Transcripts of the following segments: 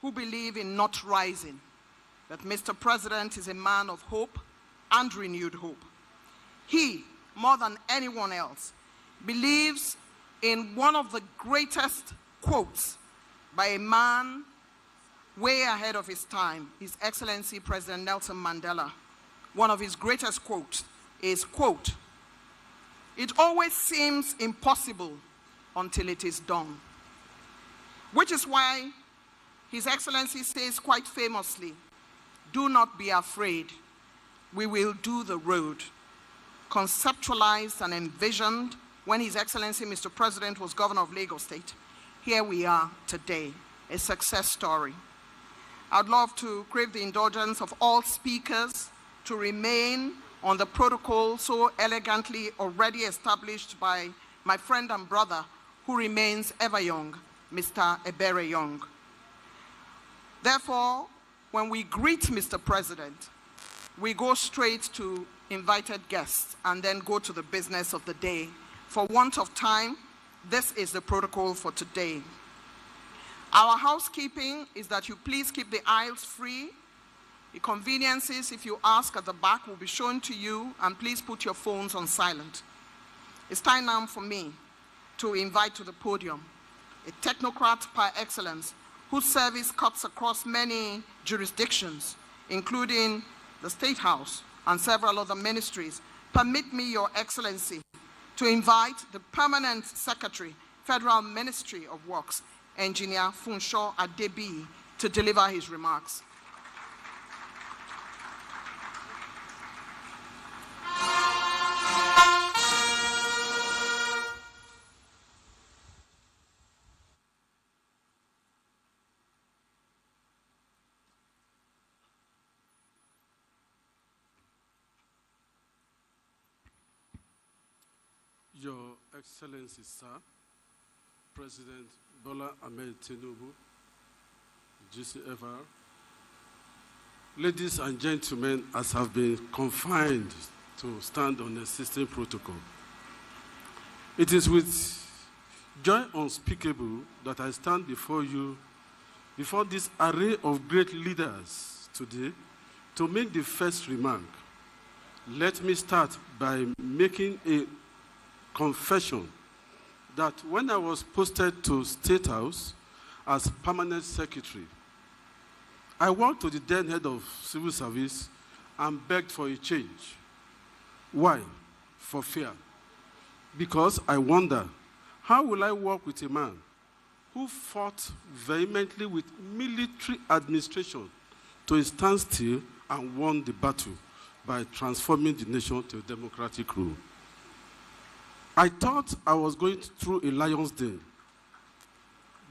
who believe in not rising, that Mr. President is a man of hope and renewed hope. He, more than anyone else, believes in one of the greatest quotes by a man way ahead of his time, His Excellency President Nelson Mandela. One of his greatest quotes is, quote, "It always seems impossible until it is done." Which is why His Excellency says quite famously, "Do not be afraid, we will do the road." Conceptualized and envisioned when His Excellency Mr. President was Governor of Lagos State. Here we are today, a success story. I'd love to crave the indulgence of all speakers to remain on the protocol so elegantly already established by my friend and brother who remains ever young, Mr. Ebere Young. Therefore, when we greet Mr. President, we go straight to invited guests and then go to the business of the day. For want of time, this is the protocol for today. Our housekeeping is that you please keep the aisles free. The conveniences, if you ask at the back, will be shown to you, and please put your phones on silent. It's time now for me to invite to the podium a technocrat par excellence whose service cuts across many jurisdictions, including the State House and several other ministries. Permit me, Your Excellency, to invite the Permanent Secretary, Federal Ministry of Works, Engineer Funsho Adebi, to deliver his remarks. Your Excellency, Sir, President Bola Ahmed Tinubu, GCFR, ladies and gentlemen, as have been confined to stand on existing protocol, it is with joy unspeakable that I stand before you, before this array of great leaders today, to make the first remark. Let me start by making a confession that when I was posted to State House as Permanent Secretary, I walked to the then head of Civil Service and begged for a change. Why? For fear. Because I wonder, how will I work with a man who fought vehemently with military administration to a standstill and won the battle by transforming the nation to a democratic rule? I thought I was going through a lion's den.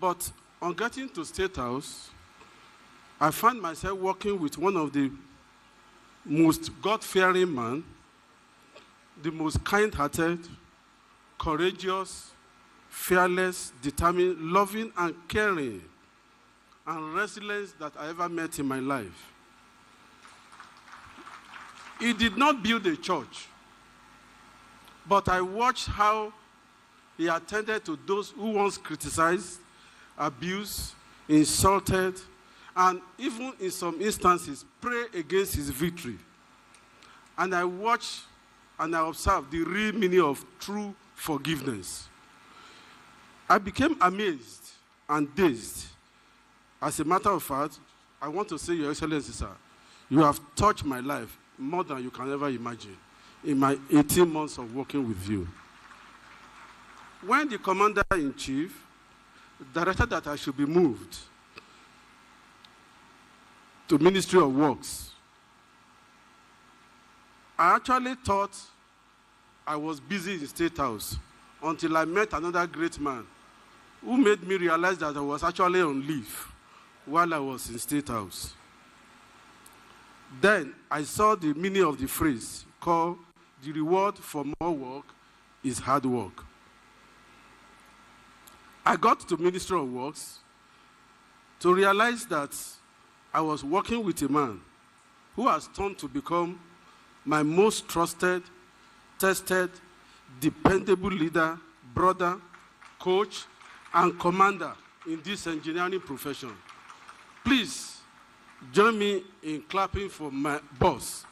But on getting to State House, I found myself working with one of the most God-fearing men, the most kind-hearted, courageous, fearless, determined, loving, and caring, and resilient that I ever met in my life. He did not build a church, but I watched how he attended to those who once criticized, abused, insulted, and even in some instances, pray against his victory. And I watched and I observed the real meaning of true forgiveness. I became amazed and dazed. As a matter of fact, I want to say, Your Excellency, sir, you have touched my life more than you can ever imagine in my 18 months of working with you. When the Commander-in-Chief directed that I should be moved to Ministerial Works, I actually thought I was busy in State House until I met another great man who made me realize that I was actually on leave while I was in State House. Then I saw the meaning of the phrase called, "The reward for more work is hard work." I got to Ministry of Works to realize that I was working with a man who has turned to become my most trusted, tested, dependable leader, brother, coach, and commander in this engineering profession. Please join me in clapping for my boss,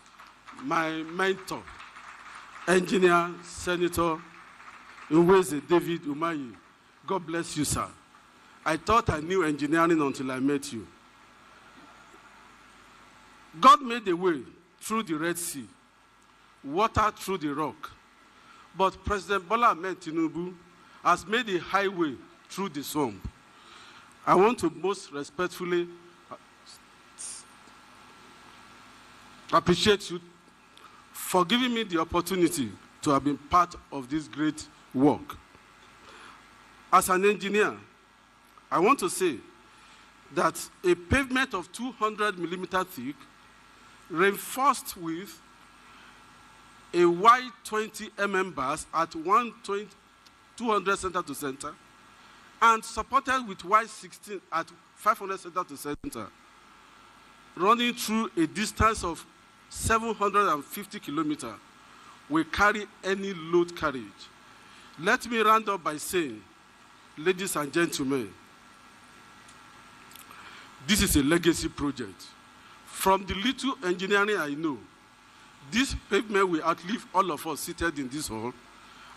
my mentor, Engineer Senator Nweze David Umahi. God bless you, sir. I thought I knew engineering until I met you. God made a way through the Red Sea, water through the rock. But President Bola Ahmed Tinubu has made a highway through the swamp. I want to most respectfully appreciate you for giving me the opportunity to have been part of this great work. As an engineer, I want to say that a pavement of 200 millimeter thick, reinforced with a wide 20 bars at 200 center to center, and supported with wide 16 at 500 center to center, running through a distance of 750 kilometers, will carry any load carriage. Let me round up by saying, ladies and gentlemen, this is a legacy project. From the little engineering I know, this pavement will outlive all of us seated in this hall,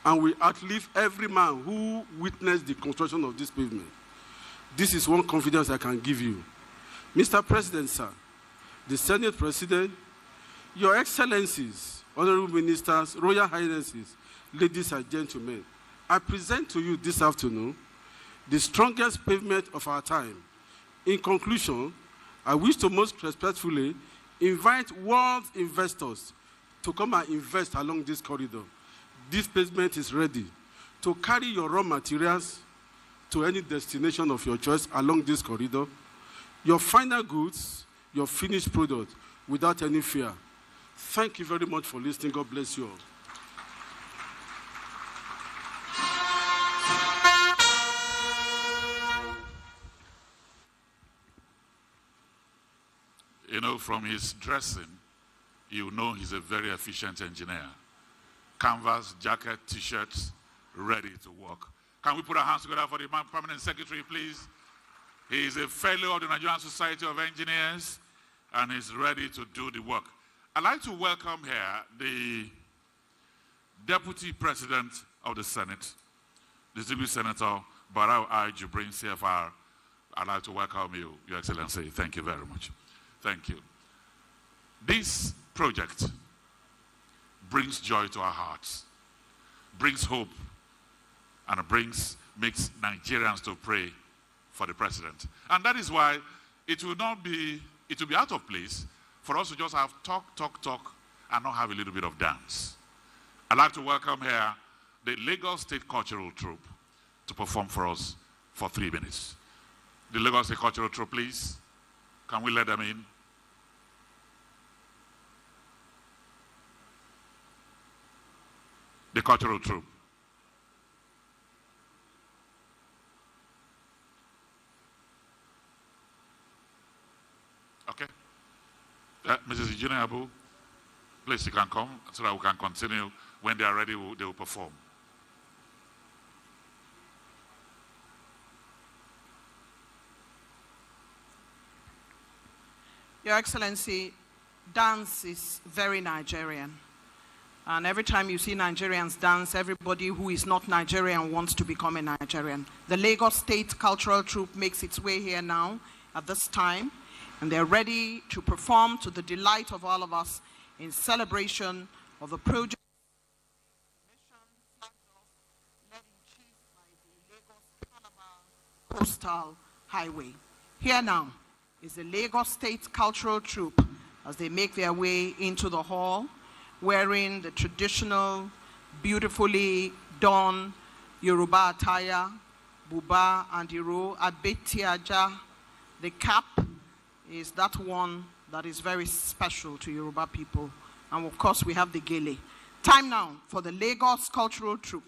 and will outlive every man who witnessed the construction of this pavement. This is one confidence I can give you. Mr. President, sir, the Senate President, Your Excellencies, Honorable Ministers, Royal Highnesses, ladies and gentlemen, I present to you this afternoon the strongest pavement of our time. In conclusion, I wish to most respectfully invite world investors to come and invest along this corridor. This pavement is ready to carry your raw materials to any destination of your choice along this corridor, your final goods, your finished product, without any fear. Thank you very much for listening. God bless you all. You know, from his dressing, you know he's a very efficient engineer. Canvas, jacket, t-shirts, ready to work. Can we put our hands together for the permanent secretary, please? He is a fellow of the Nigerian Society of Engineers, and he's ready to do the work. I'd like to welcome here the Deputy President of the Senate, Distinguished Senator Barau I. Jibrin, CFR. I'd like to welcome you, Your Excellency. Thank you very much. Thank you. This project brings joy to our hearts, brings hope, and it makes Nigerians to pray for the president. And that is why it will be out of place for us to just have talk, and not have a little bit of dance. I'd like to welcome here the Lagos State Cultural Troupe to perform for us for 3 minutes. The Lagos State Cultural Troupe, please. Can we let them in? The cultural troupe. Okay. Mrs. Eugenia Abu, please, you can come so that we can continue. When they are ready, they will perform. Your Excellency, dance is very Nigerian. And every time you see Nigerians dance, everybody who is not Nigerian wants to become a Nigerian. The Lagos State Cultural Troupe makes its way here now at this time, and they're ready to perform to the delight of all of us in celebration of the project led in chief by the Lagos-Calabar Coastal Highway. Here now is the Lagos State Cultural Troupe as they make their way into the hall, wearing the traditional, beautifully done Yoruba attire, buba and iro, abetiaja. The cap is that one that is very special to Yoruba people. And of course, we have the gele. Time now for the Lagos Cultural Troupe.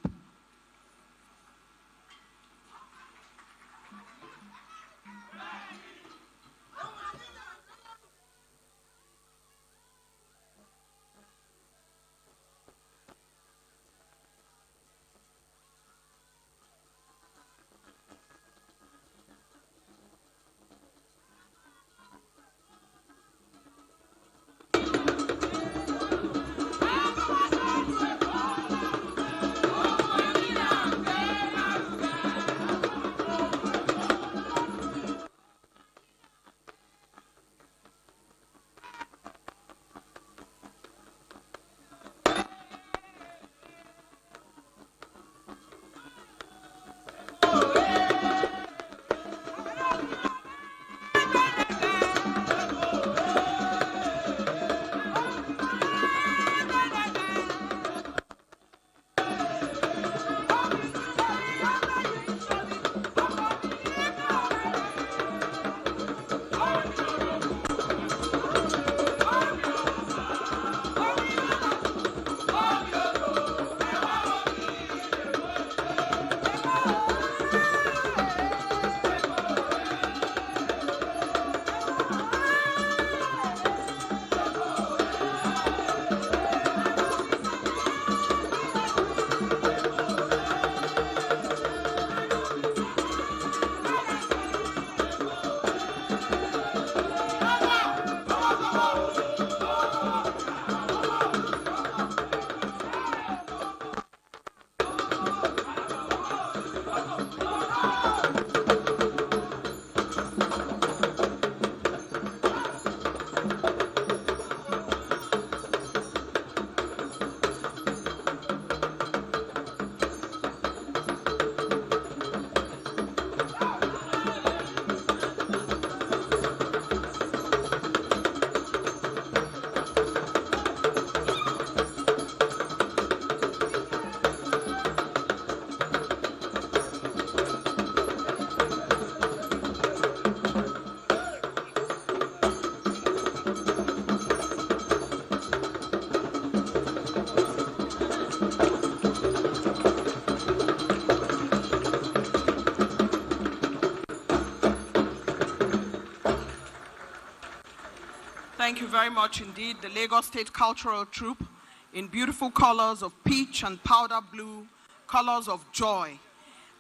Thank you very much indeed. The Lagos State Cultural Troupe, in beautiful colors of peach and powder blue, colors of joy.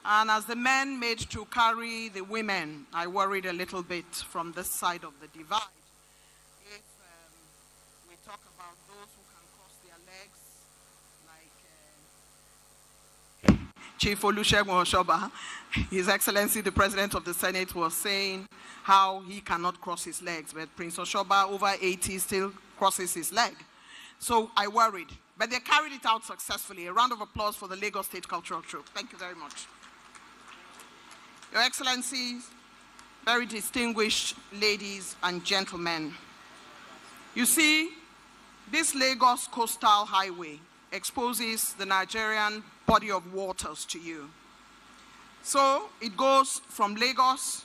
And as the men made to carry the women, I worried a little bit from this side of the divide. If we talk about those who can cross their legs, like Chief Olusegun Oshoba, His Excellency the President of the Senate was saying how he cannot cross his legs, but Prince Oshoba, over 80, still crosses his leg. So I worried, but they carried it out successfully. A round of applause for the Lagos State Cultural Troupe. Thank you very much. Your Excellencies, very distinguished ladies and gentlemen, you see, this Lagos Coastal Highway exposes the Nigerian body of waters to you. So it goes from Lagos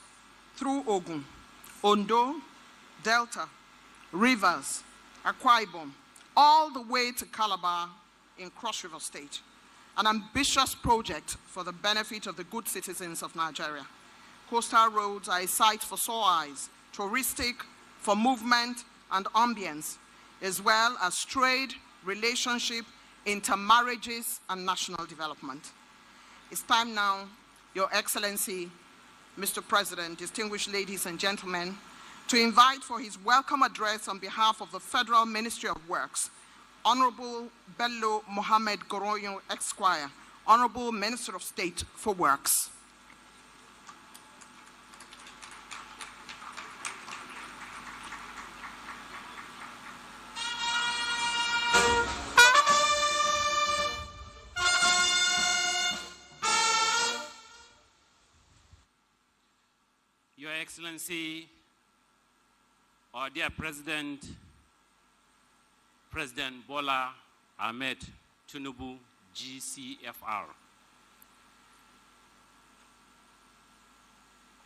through Ogun, Ondo, Delta, Rivers, Akwa Ibom, all the way to Calabar in Cross River State. An ambitious project for the benefit of the good citizens of Nigeria. Coastal roads are a sight for sore eyes, touristic, for movement and ambience, as well as trade, relationship, intermarriages, and national development. It's time now, Your Excellency, Mr. President, distinguished ladies and gentlemen, to invite for his welcome address on behalf of the Federal Ministry of Works, Honorable Bello Mohammed Goroyo, Esquire, Honorable Minister of State for Works. Your Excellency, our dear President, President Bola Ahmed Tinubu, GCFR.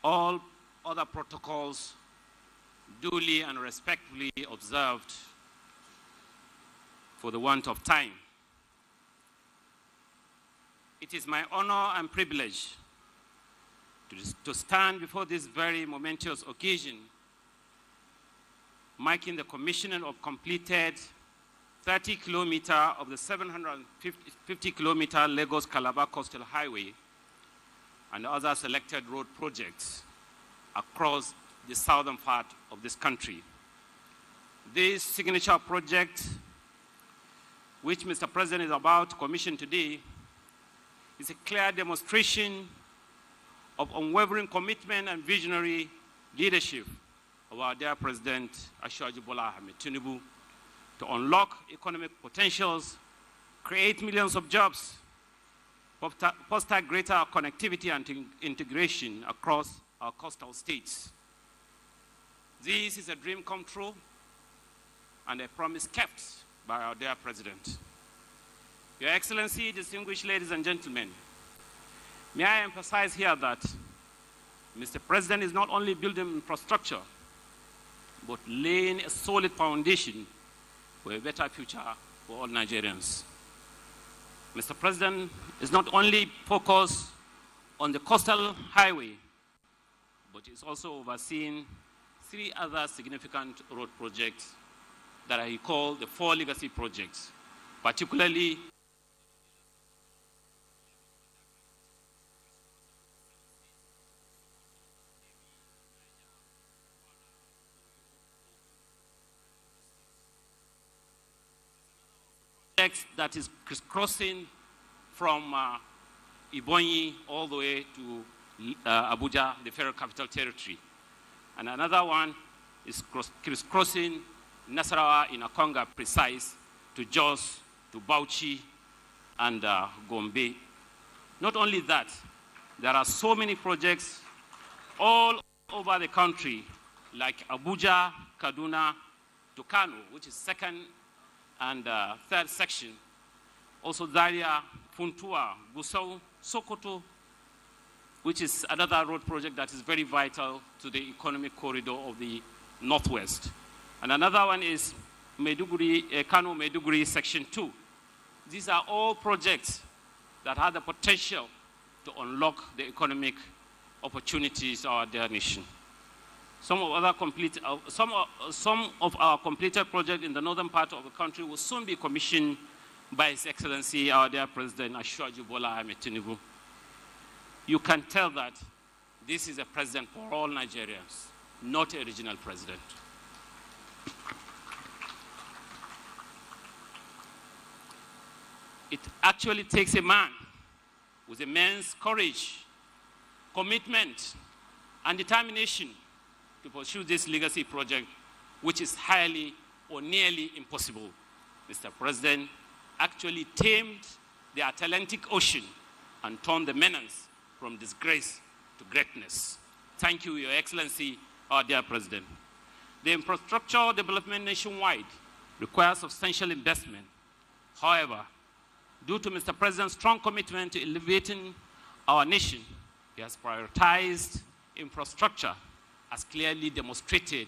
All other protocols duly and respectfully observed for the want of time. It is my honor and privilege to stand before this very momentous occasion, marking the commissioning of completed 30 kilometers of the 750 kilometer Lagos Calabar Coastal Highway and other selected road projects across the southern part of this country. This signature project, which Mr. President is about to commission today, is a clear demonstration of unwavering commitment and visionary leadership of our dear President Asiwaju Bola Ahmed Tinubu to unlock economic potentials, create millions of jobs, foster greater connectivity and integration across our coastal states. This is a dream come true and a promise kept by our dear President. Your Excellency, distinguished ladies and gentlemen, may I emphasize here that Mr. President is not only building infrastructure, but laying a solid foundation for a better future for all Nigerians. Mr. President is not only focused on the coastal highway, but is also overseeing 3 other significant road projects that I call the 4 legacy projects, particularly that is crisscrossing from Ebonyi all the way to Abuja, the Federal Capital Territory. And another one is crisscrossing Nasarawa in Akonga precise to Jos, to Bauchi, and Gombe. Not only that, there are so many projects all over the country, like Abuja, Kaduna, to Kano, which is second and third section. Also Zaria, Funtua, Gusau, Sokoto, which is another road project that is very vital to the economic corridor of the Northwest. And another one is Maiduguri, Kano Maiduguri Section 2. These are all projects that have the potential to unlock the economic opportunities of our dear nation. Some of our completed projects in the northern part of the country will soon be commissioned by His Excellency, our dear President Asiwaju Bola Ahmed Tinubu. You can tell that this is a president for all Nigerians, not a regional president. It actually takes a man with immense courage, commitment, and determination to pursue this legacy project, which is highly or nearly impossible. Mr. President actually tamed the Atlantic Ocean and turned the menace from disgrace to greatness. Thank you, Your Excellency, our dear President. The infrastructure development nationwide requires substantial investment. However, due to Mr. President's strong commitment to elevating our nation, he has prioritized infrastructure as clearly demonstrated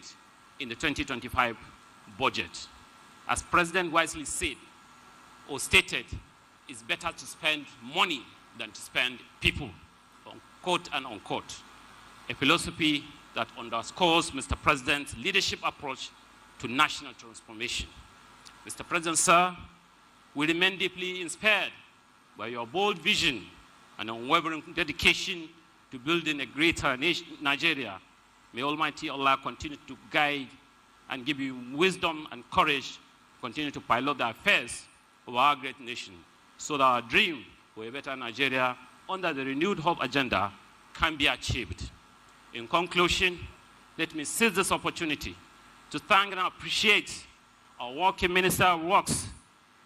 in the 2025 budget. As President wisely said or stated, it's better to spend money than to spend people, quote and unquote, a philosophy that underscores Mr. President's leadership approach to national transformation. Mr. President, sir, we remain deeply inspired by your bold vision and unwavering dedication to building a greater Nigeria. May Almighty Allah continue to guide and give you wisdom and courage to continue to pilot the affairs of our great nation so that our dream for a better Nigeria under the renewed hope agenda can be achieved. In conclusion, let me seize this opportunity to thank and appreciate our working Minister of Works,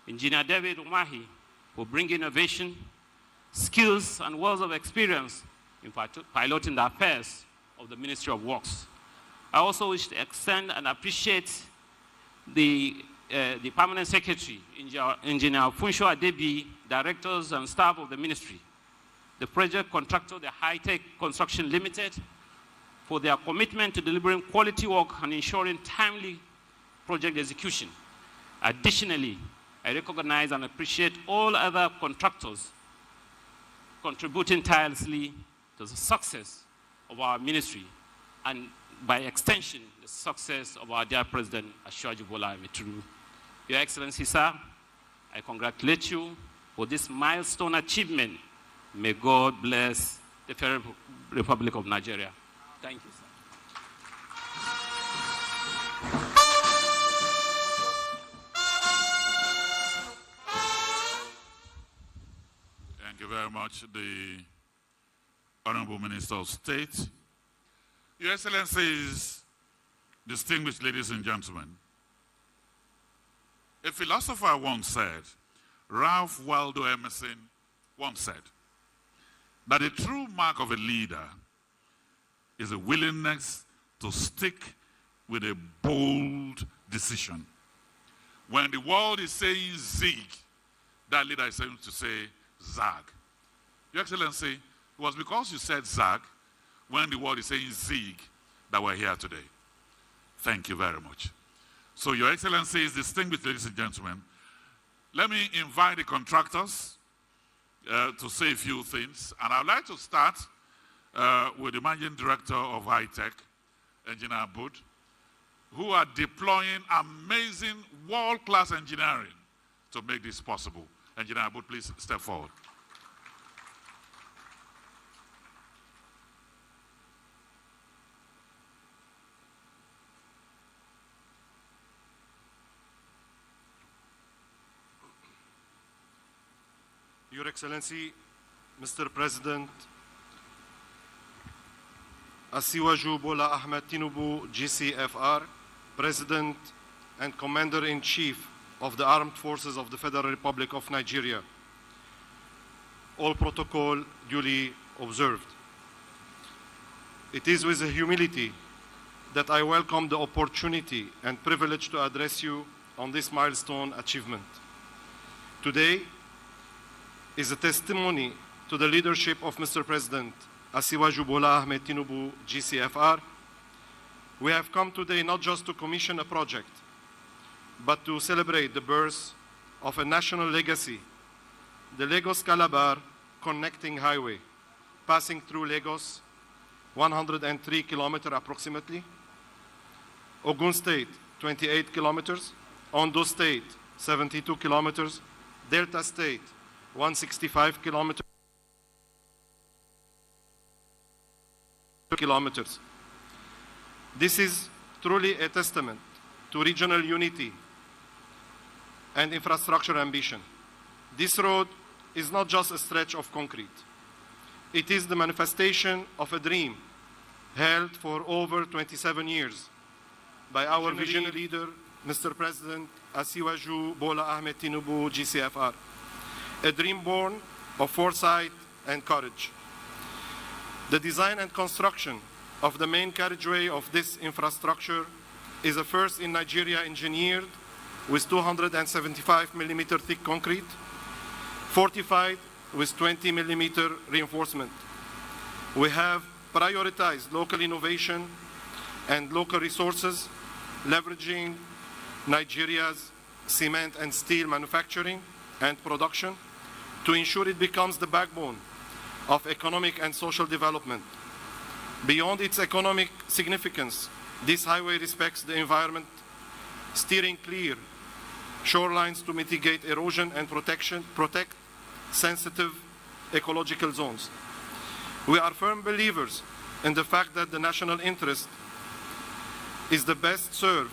Engineer David Umahi, for bringing innovation, skills, and wealth of experience in piloting the affairs of the Ministry of Works. I also wish to extend and appreciate the Permanent Secretary, Engineer Funsho Adebi, directors and staff of the ministry, the project contractor, the High Tech Construction Limited, for their commitment to delivering quality work and ensuring timely project execution. Additionally, I recognize and appreciate all other contractors contributing tirelessly to the success of our ministry and, by extension, the success of our dear President Asiwaju Bola Ahmed Tinubu. Your Excellency, sir, I congratulate you for this milestone achievement. May God bless the Federal Republic of Nigeria. Thank you, sir. Thank you very much, the Honorable Minister of State. Your Excellencies, distinguished ladies and gentlemen, a philosopher once said, Ralph Waldo Emerson once said, that the true mark of a leader is a willingness to stick with a bold decision. When the world is saying zig, that leader is saying to say zag. Your Excellency, it was because you said zag when the world is saying zig that we're here today. Thank you very much. So, Your Excellencies, distinguished ladies and gentlemen, let me invite the contractors to say a few things. And I'd like to start with the Managing Director of High Tech, Engineer Abud, who are deploying amazing world-class engineering to make this possible. Engineer Abud, please step forward. Your Excellency, Mr. President, Asiwaju Bola Ahmed Tinubu, GCFR, President and Commander-in-Chief of the Armed Forces of the Federal Republic of Nigeria. All protocol duly observed. It is with humility that I welcome the opportunity and privilege to address you on this milestone achievement. Today is a testimony to the leadership of Mr. President Asiwaju Bola Ahmed Tinubu, GCFR. We have come today not just to commission a project, but to celebrate the birth of a national legacy, the Lagos-Calabar connecting highway, passing through Lagos, 103 kilometers approximately. Ogun State, 28 kilometers. Ondo State, 72 kilometers. Delta State, 165 kilometers. This is truly a testament to regional unity and infrastructure ambition. This road is not just a stretch of concrete. It is the manifestation of a dream held for over 27 years by our visionary leader, Mr. President Asiwaju Bola Ahmed Tinubu, GCFR. A dream born of foresight and courage. The design and construction of the main carriageway of this infrastructure is a first in Nigeria, engineered with 275 millimeter thick concrete, fortified with 20 millimeter reinforcement. We have prioritized local innovation and local resources, leveraging Nigeria's cement and steel manufacturing and production to ensure it becomes the backbone of economic and social development. Beyond its economic significance, this highway respects the environment, steering clear shorelines to mitigate erosion and protect sensitive ecological zones. We are firm believers in the fact that the national interest is the best served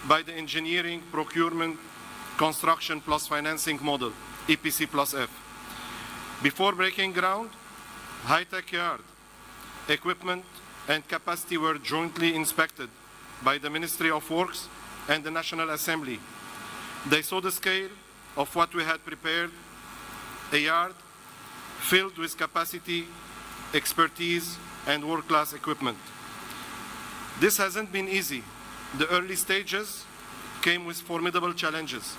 by the engineering, procurement, construction plus financing model, EPC plus F. Before breaking ground, high-tech yard, equipment and capacity were jointly inspected by the Ministry of Works and the National Assembly. They saw the scale of what we had prepared, a yard filled with capacity, expertise, and world-class equipment. This hasn't been easy. The early stages came with formidable challenges.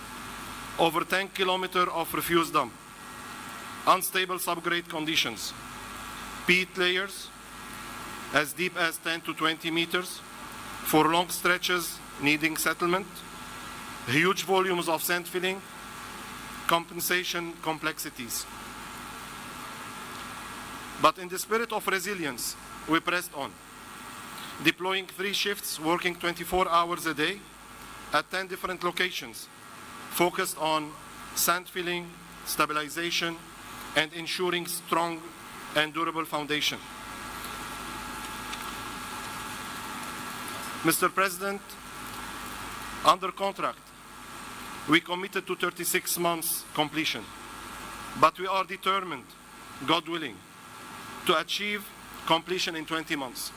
Over 10 kilometers of refuse dump, unstable subgrade conditions, peat layers as deep as 10 to 20 meters for long stretches needing settlement, huge volumes of sand filling, compensation complexities. But in the spirit of resilience, we pressed on, deploying 3 shifts, working 24 hours a day at 10 different locations, focused on sand filling, stabilization, and ensuring strong and durable foundation. Mr. President, under contract, we committed to 36 months completion, but we are determined, God willing, to achieve completion in 20 months.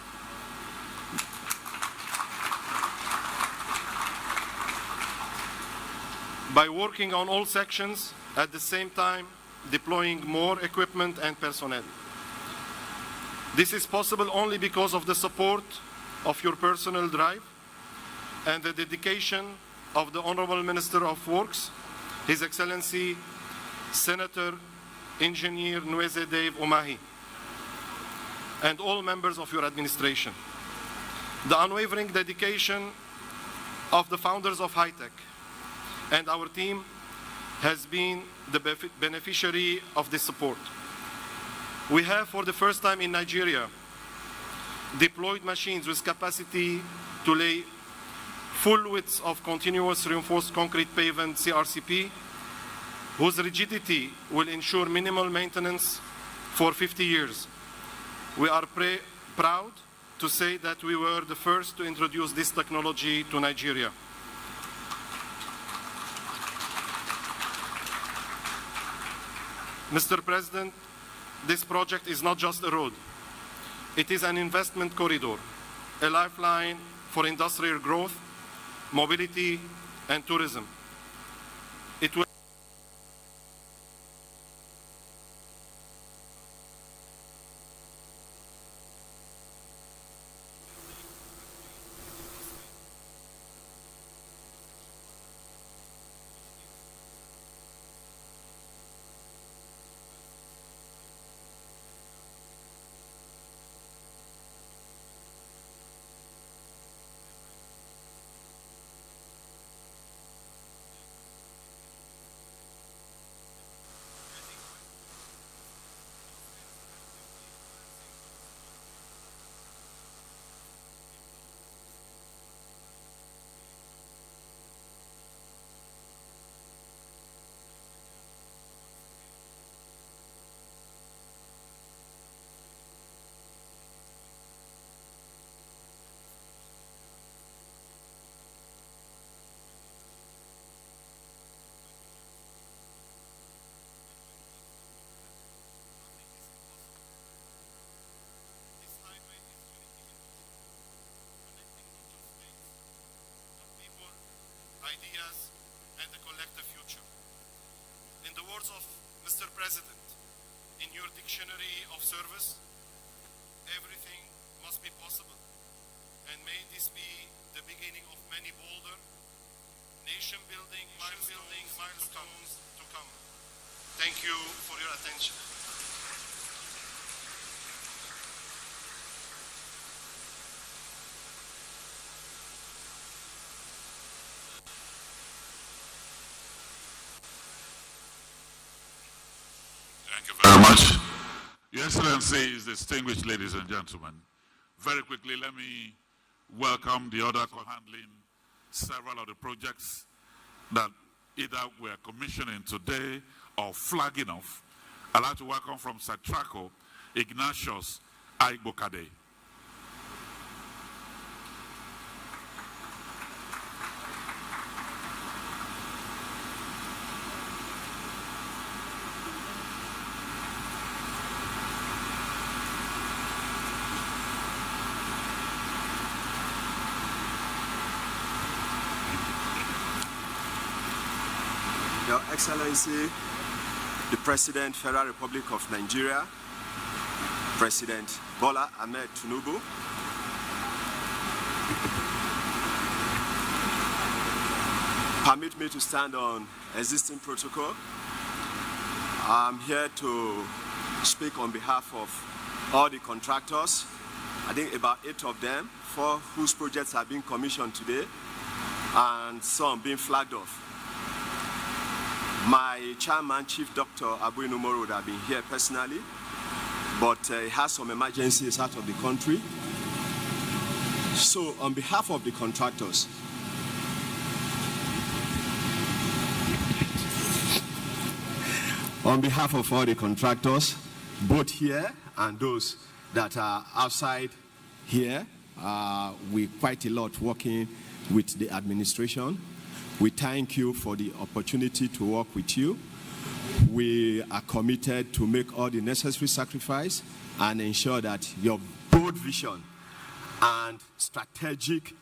By working on all sections at the same time, deploying more equipment and personnel. This is possible only because of the support of your personal drive and the dedication of the Honorable Minister of Works, His Excellency Senator Engineer Nweze Dave Umahi, and all members of your administration. The unwavering dedication of the founders of high-tech and our team has been the beneficiary of this support. We have, for the first time in Nigeria, deployed machines with capacity to lay full widths of continuous reinforced concrete pavement CRCP, whose rigidity will ensure minimal maintenance for 50 years. We are proud to say that we were the first to introduce this technology to Nigeria. Mr. President, this project is not just a road. It is an investment corridor, a lifeline for industrial growth, mobility, and tourism. It will ideas, and a collective future. In the words of Mr. President, in your dictionary of service, everything must be possible. And may this be the beginning of many bolder nation-building milestones to come. Thank you for your attention. Thank you very much. Your Excellencies, distinguished ladies and gentlemen, very quickly let me welcome the other co-handling several of the projects that either we're commissioning today or flagging off. I'd like to welcome from Satraco, Ignatius Aigbokade. Your Excellency, the President, Federal Republic of Nigeria, President Bola Ahmed Tinubu, permit me to stand on existing protocol. I'm here to speak on behalf of all the contractors, I think about 8 of them, 4 whose projects are being commissioned today, and some being flagged off. My chairman, Chief Dr. Abu Numoro, would have been here personally, but he has some emergencies out of the country. So on behalf of the contractors, on behalf of all the contractors, both here and those that are outside here, we quite a lot working with the administration. We thank you for the opportunity to work with you. We are committed to make all the necessary sacrifice and ensure that your bold vision and strategic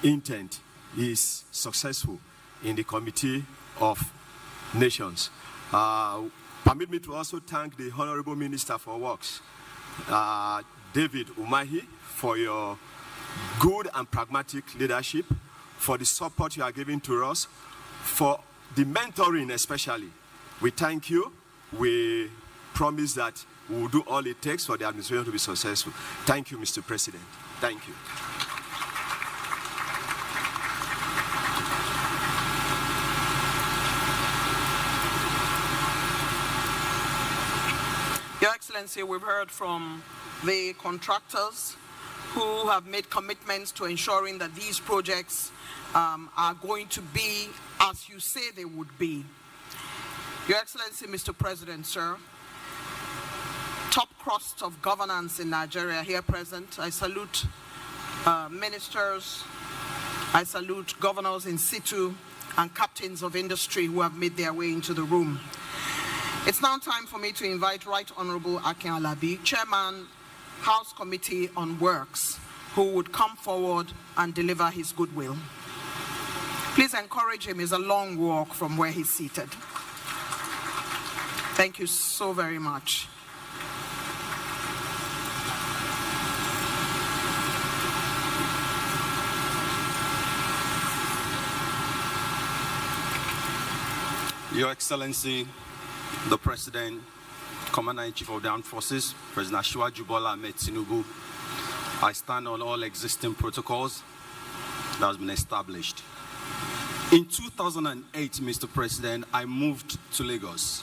intent is successful in the Committee of Nations. Permit me to also thank the Honorable Minister for Works, David Umahi, for your good and pragmatic leadership, for the support you are giving to us, for the mentoring especially. We thank you. We promise that we will do all it takes for the administration to be successful. Thank you, Mr. President. Thank you. Your Excellency, we've heard from the contractors who have made commitments to ensuring that these projects are going to be as you say they would be. Your Excellency, Mr. President, sir, top crust of governance in Nigeria here present. I salute ministers, I salute governors in situ and captains of industry who have made their way into the room. It's now time for me to invite Right Honorable Akin Alabi, Chairman, House Committee on Works, who would come forward and deliver his goodwill. Please encourage him. It's a long walk from where he's seated. Thank you so very much. Your Excellency, the President, Commander-in-Chief of the Armed Forces, President Asiwaju Bola Ahmed Tinubu, I stand on all existing protocols that has been established. In 2008, Mr. President, I moved to Lagos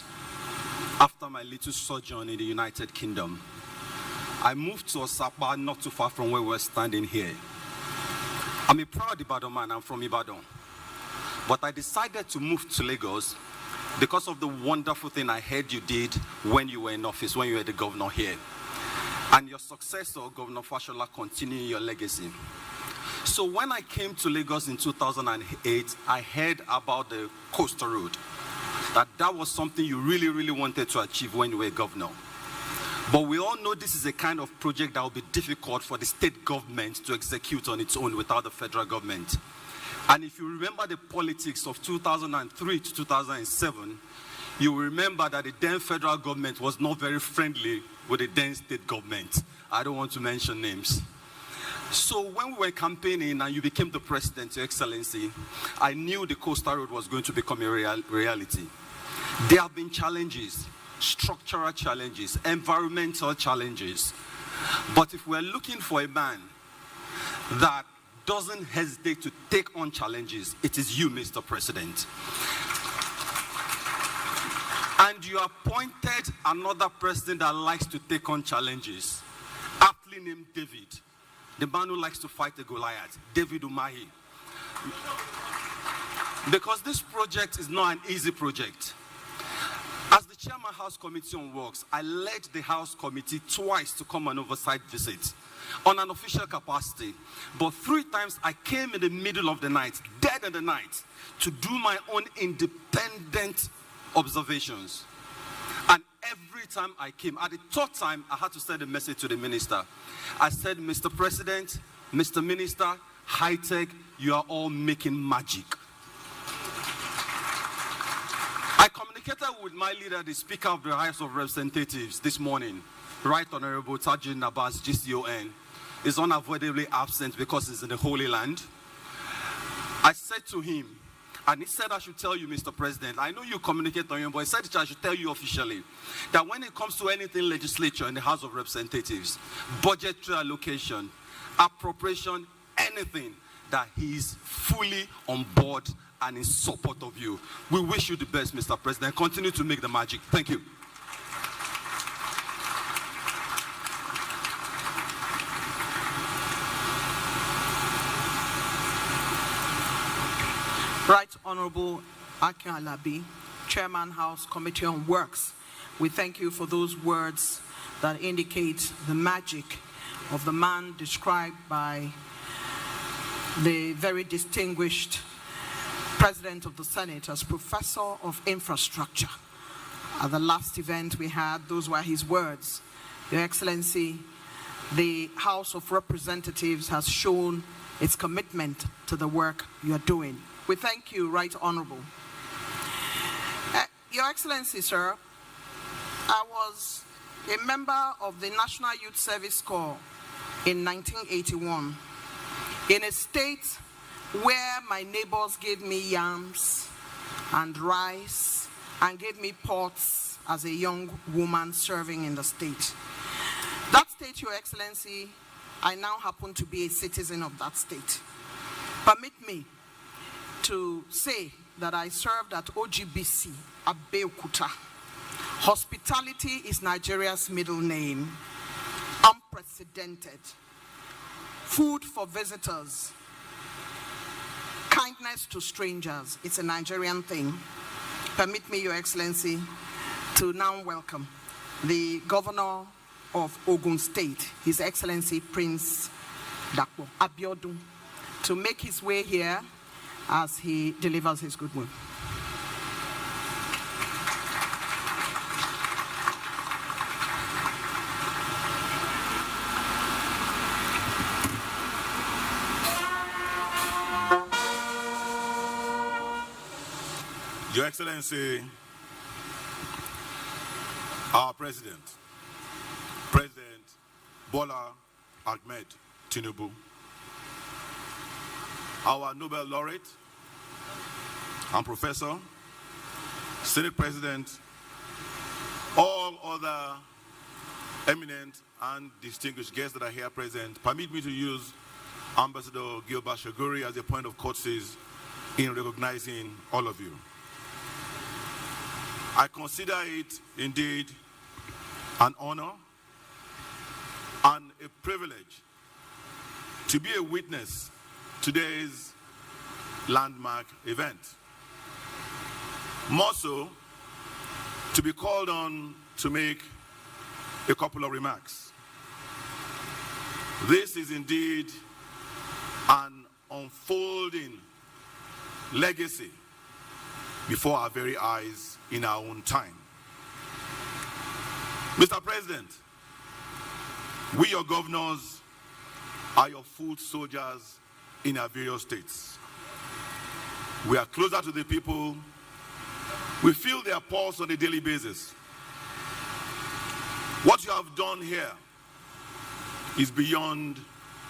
after my little sojourn in the United Kingdom. I moved to Osapa, not too far from where we're standing here. I'm a proud Ibadan man, I'm from Ibadan. But I decided to move to Lagos because of the wonderful thing I heard you did when you were in office, when you were the governor here. And your successor, Governor Fashola, continuing your legacy. So when I came to Lagos in 2008, I heard about the coastal road. That was something you really, really wanted to achieve when you were governor. But we all know this is a kind of project that will be difficult for the state government to execute on its own without the federal government. And if you remember the politics of 2003 to 2007, you will remember that the then federal government was not very friendly with the then state government. I don't want to mention names. So when we were campaigning and you became the president, Your Excellency, I knew the Coastal Road was going to become a reality. There have been challenges, structural challenges, environmental challenges. But if we're looking for a man that doesn't hesitate to take on challenges, it is you, Mr. President. And you appointed another president that likes to take on challenges, aptly named David, the man who likes to fight the Goliath, David Umahi. Because this project is not an easy project. As the chairman House Committee on Works, I led the House Committee twice to come on oversight visit on an official capacity. But 3 times I came in the middle of the night, dead in the night, to do my own independent observations. And every time I came, at the 3rd time, I had to send a message to the minister. I said, Mr. President, Mr. Minister, high tech, you are all making magic. I communicated with my leader, the Speaker of the House of Representatives, this morning. Right Honorable Tajin Abbas, GCON, is unavoidably absent because he's in the Holy Land. I said to him, and he said I should tell you, Mr. President, I know you communicate on him, but he said I should tell you officially that when it comes to anything legislature in the House of Representatives, budgetary allocation, appropriation, anything, that he's fully on board and in support of you. We wish you the best, Mr. President. Continue to make the magic. Thank you. Right Honorable Akin Alabi, Chairman House Committee on Works, we thank you for those words that indicate the magic of the man described by the very distinguished President of the Senate as Professor of Infrastructure. At the last event we had, those were his words. Your Excellency, the House of Representatives has shown its commitment to the work you are doing. We thank you, Right Honorable. Your Excellency, sir, I was a member of the National Youth Service Corps in 1981 in a state where my neighbors gave me yams and rice and gave me pots as a young woman serving in the state. That state, Your Excellency, I now happen to be a citizen of that state. Permit me to say that I served at OGBC, Abeokuta. Hospitality is Nigeria's middle name. Unprecedented. Food for visitors. Kindness to strangers. It's a Nigerian thing. Permit me, Your Excellency, to now welcome the Governor of Ogun State, His Excellency Prince Dapo Abiodun, to make his way here as he delivers his goodwill. Your Excellency, our President, President Bola Ahmed Tinubu, our Nobel laureate and professor, Senate President, all other eminent and distinguished guests that are here present, permit me to use Ambassador Gilbert Shaguri as a point of courtesy in recognizing all of you. I consider it indeed an honor and a privilege to be a witness to today's landmark event. More so, to be called on to make a couple of remarks. This is indeed an unfolding legacy before our very eyes in our own time. Mr. President, we, your governors, are your foot soldiers in our various states. We are closer to the people. We feel their pulse on a daily basis. What you have done here is beyond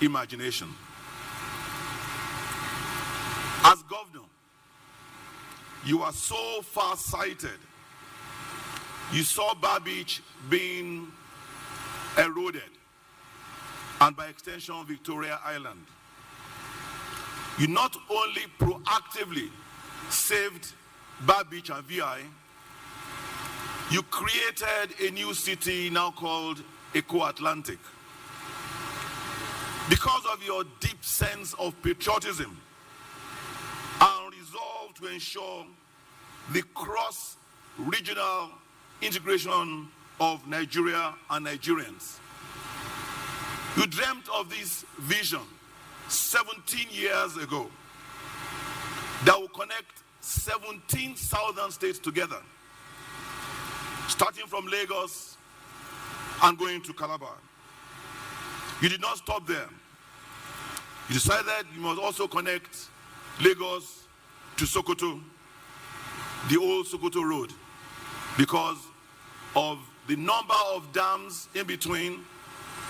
imagination. As governor, you are so far-sighted. You saw Bar Beach being eroded, and by extension, Victoria Island. You not only proactively saved Bar Beach and VI, you created a new city now called Eco-Atlantic. Because of your deep sense of patriotism and resolve to ensure the cross-regional integration of Nigeria and Nigerians, you dreamt of this vision 17 years ago that will connect 17 southern states together, starting from Lagos and going to Calabar. You did not stop there. You decided you must also connect Lagos to Sokoto, the old Sokoto Road, because of the number of dams in between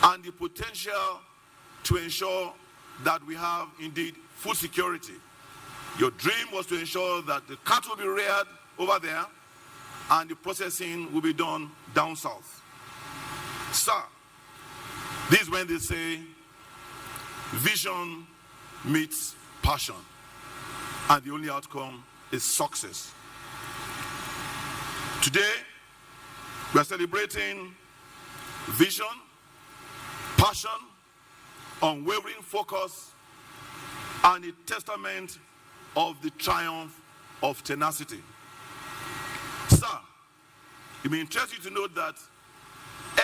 and the potential to ensure that we have indeed food security. Your dream was to ensure that the cattle will be reared over there and the processing will be done down south. Sir, this is when they say vision meets passion, and the only outcome is success. Today, we are celebrating vision, passion, unwavering focus, and a testament of the triumph of tenacity. Sir, it may interest you to note that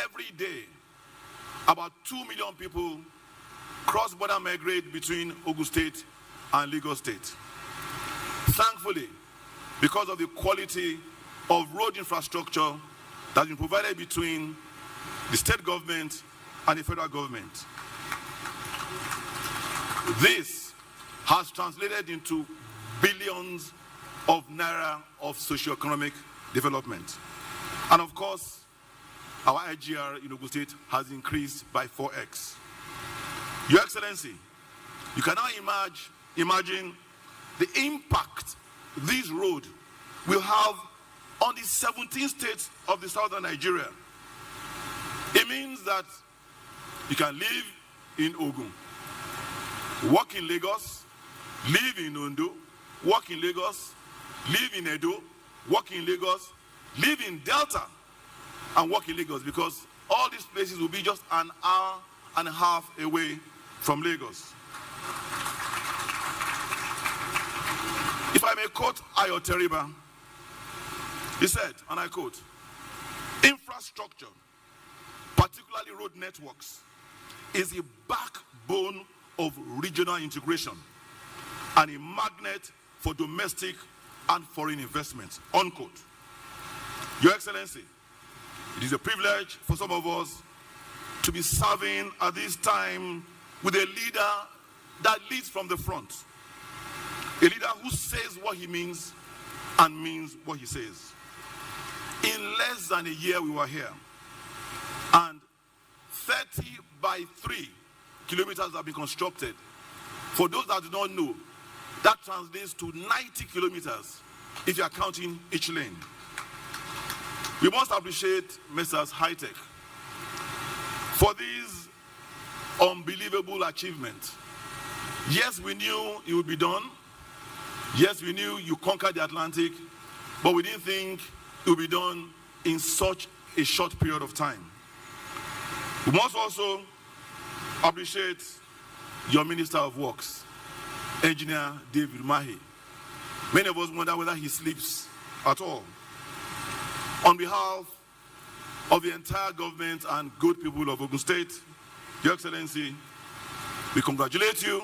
every day, about 2 million people cross-border migrate between Ogun State and Lagos State. Thankfully, because of the quality of road infrastructure that has been provided between the state government and the federal government, this has translated into billions of naira of socio-economic development. And of course, our IGR in Ogun State has increased by 4x. Your Excellency, you can now imagine the impact this road will have on the 17 states of the southern Nigeria. It means that you can live in Ogun, work in Lagos, live in Ondo, work in Lagos, live in Edo, work in Lagos, live in Delta, and work in Lagos, because all these places will be just an hour and a half away from Lagos. If I may quote Ayo Teriba, he said, and I quote, "Infrastructure, particularly road networks, is a backbone of regional integration and a magnet for domestic and foreign investments," unquote. Your Excellency, it is a privilege for some of us to be serving at this time with a leader that leads from the front. A leader who says what he means and means what he says. In less than a year we were here, and 30 by 3 kilometers have been constructed. For those that do not know, that translates to 90 kilometers if you are counting each lane. We must appreciate Messrs. High-Tech for this unbelievable achievement. Yes, we knew it would be done. Yes, we knew you conquered the Atlantic, but we didn't think it would be done in such a short period of time. We must also appreciate your Minister of Works, Engineer David Mahi. Many of us wonder whether he sleeps at all. On behalf of the entire government and good people of Ogun State, Your Excellency, we congratulate you.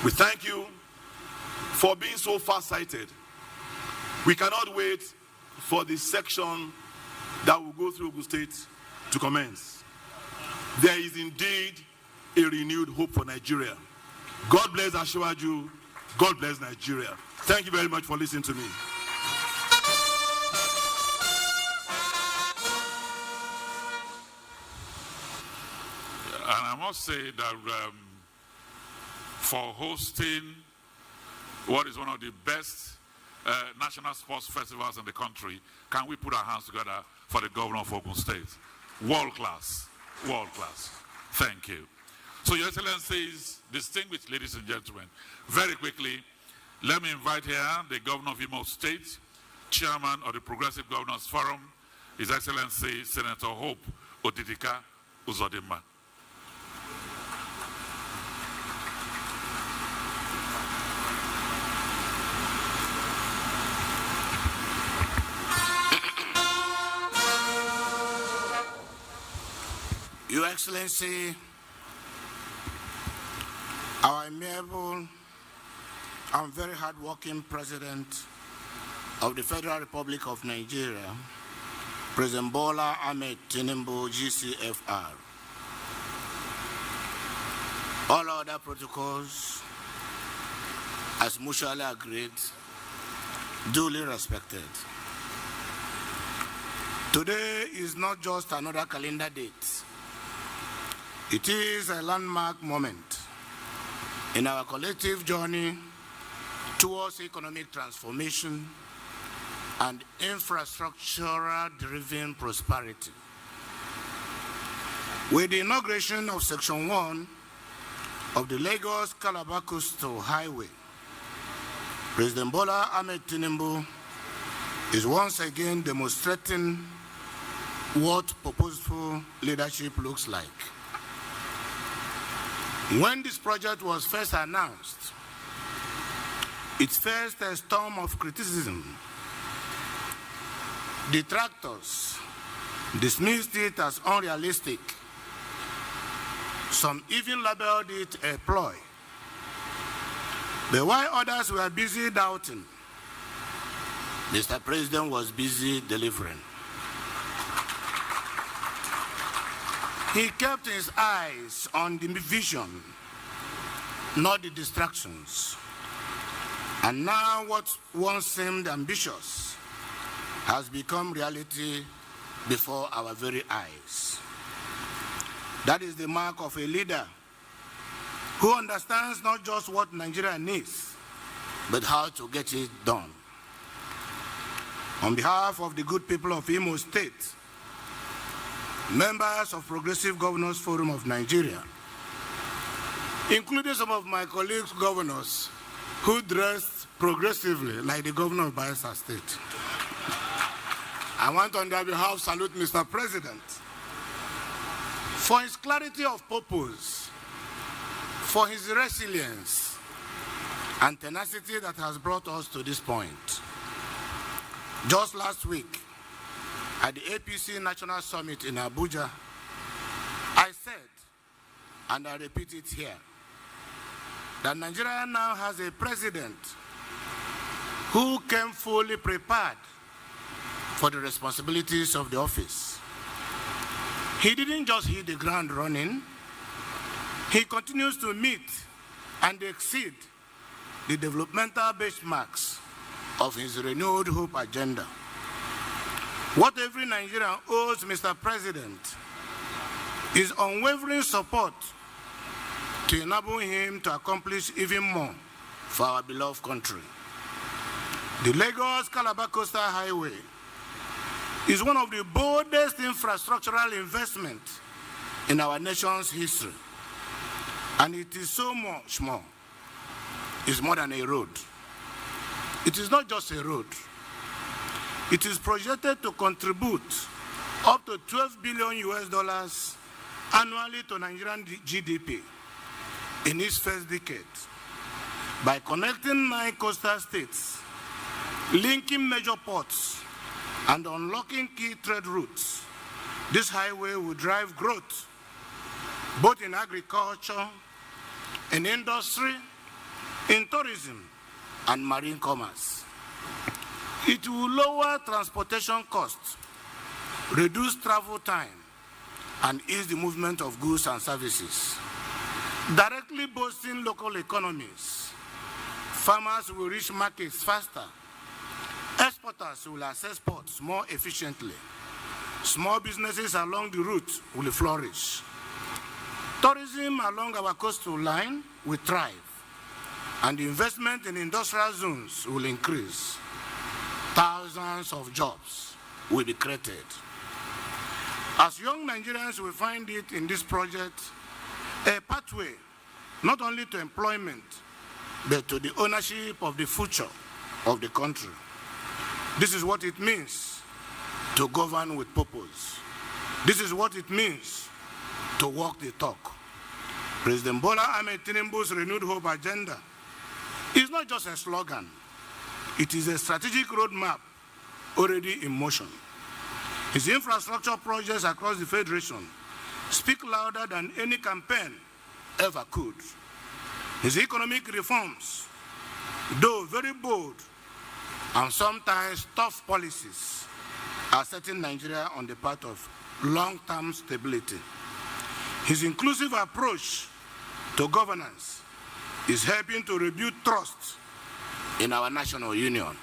We thank you for being so far-sighted. We cannot wait for the section that will go through Ogun State to commence. There is indeed a renewed hope for Nigeria. God bless Asiwaju. God bless Nigeria. Thank you very much for listening to me. And I must say that for hosting what is one of the best national sports festivals in the country, can we put our hands together for the governor of Ogun State? World class, world class. Thank you. So, Your Excellencies, distinguished ladies and gentlemen, very quickly, let me invite here the governor of Imo State, chairman of the Progressive Governors Forum, His Excellency Senator Hope Odidika Uzodimma. Your Excellency, our amiable and very hard-working President of the Federal Republic of Nigeria, President Bola Ahmed Tinubu, GCFR. All other protocols, as mutually agreed, duly respected. Today is not just another calendar date. It is a landmark moment in our collective journey towards economic transformation and infrastructure-driven prosperity. With the inauguration of Section 1 of the Lagos-Calabar Coastal Highway, President Bola Ahmed Tinubu is once again demonstrating what purposeful leadership looks like. When this project was first announced, it faced a storm of criticism. Detractors dismissed it as unrealistic. Some even labeled it a ploy. But while others were busy doubting, Mr. President was busy delivering. He kept his eyes on the vision, not the distractions. And now what once seemed ambitious has become reality before our very eyes. That is the mark of a leader who understands not just what Nigeria needs, but how to get it done. On behalf of the good people of Imo State, members of Progressive Governors Forum of Nigeria, including some of my colleagues governors who dressed progressively like the governor of Bayelsa State, I want on their behalf salute Mr. President for his clarity of purpose, for his resilience and tenacity that has brought us to this point. Just last week, at the APC National Summit in Abuja, I said, and I repeat it here, that Nigeria now has a president who came fully prepared for the responsibilities of the office. He didn't just hit the ground running, he continues to meet and exceed the developmental benchmarks of his renewed hope agenda. What every Nigerian owes Mr. President is unwavering support to enable him to accomplish even more for our beloved country. The Lagos-Calabar Coastal Highway is one of the boldest infrastructural investments in our nation's history. And it is so much more. It's more than a road. It is not just a road. It is projected to contribute up to $12 billion annually to Nigerian GDP in its first decade by connecting 9 coastal states, linking major ports, and unlocking key trade routes. This highway will drive growth both in agriculture, in industry, in tourism, and marine commerce. It will lower transportation costs, reduce travel time, and ease the movement of goods and services, directly boosting local economies, Farmers will reach markets faster. Exporters will access ports more efficiently. Small businesses along the route will flourish. Tourism along our coastal line will thrive, and the investment in industrial zones will increase. Thousands of jobs will be created. As young Nigerians will find it in this project, a pathway not only to employment, but to the ownership of the future of the country. This is what it means to govern with purpose. This is what it means to walk the talk. President Bola Ahmed Tinubu's renewed hope agenda is not just a slogan. It is a strategic roadmap already in motion. His infrastructure projects across the Federation speak louder than any campaign ever could. His economic reforms, though very bold and sometimes tough policies, are setting Nigeria on the path of long-term stability. His inclusive approach to governance is helping to rebuild trust in our national union.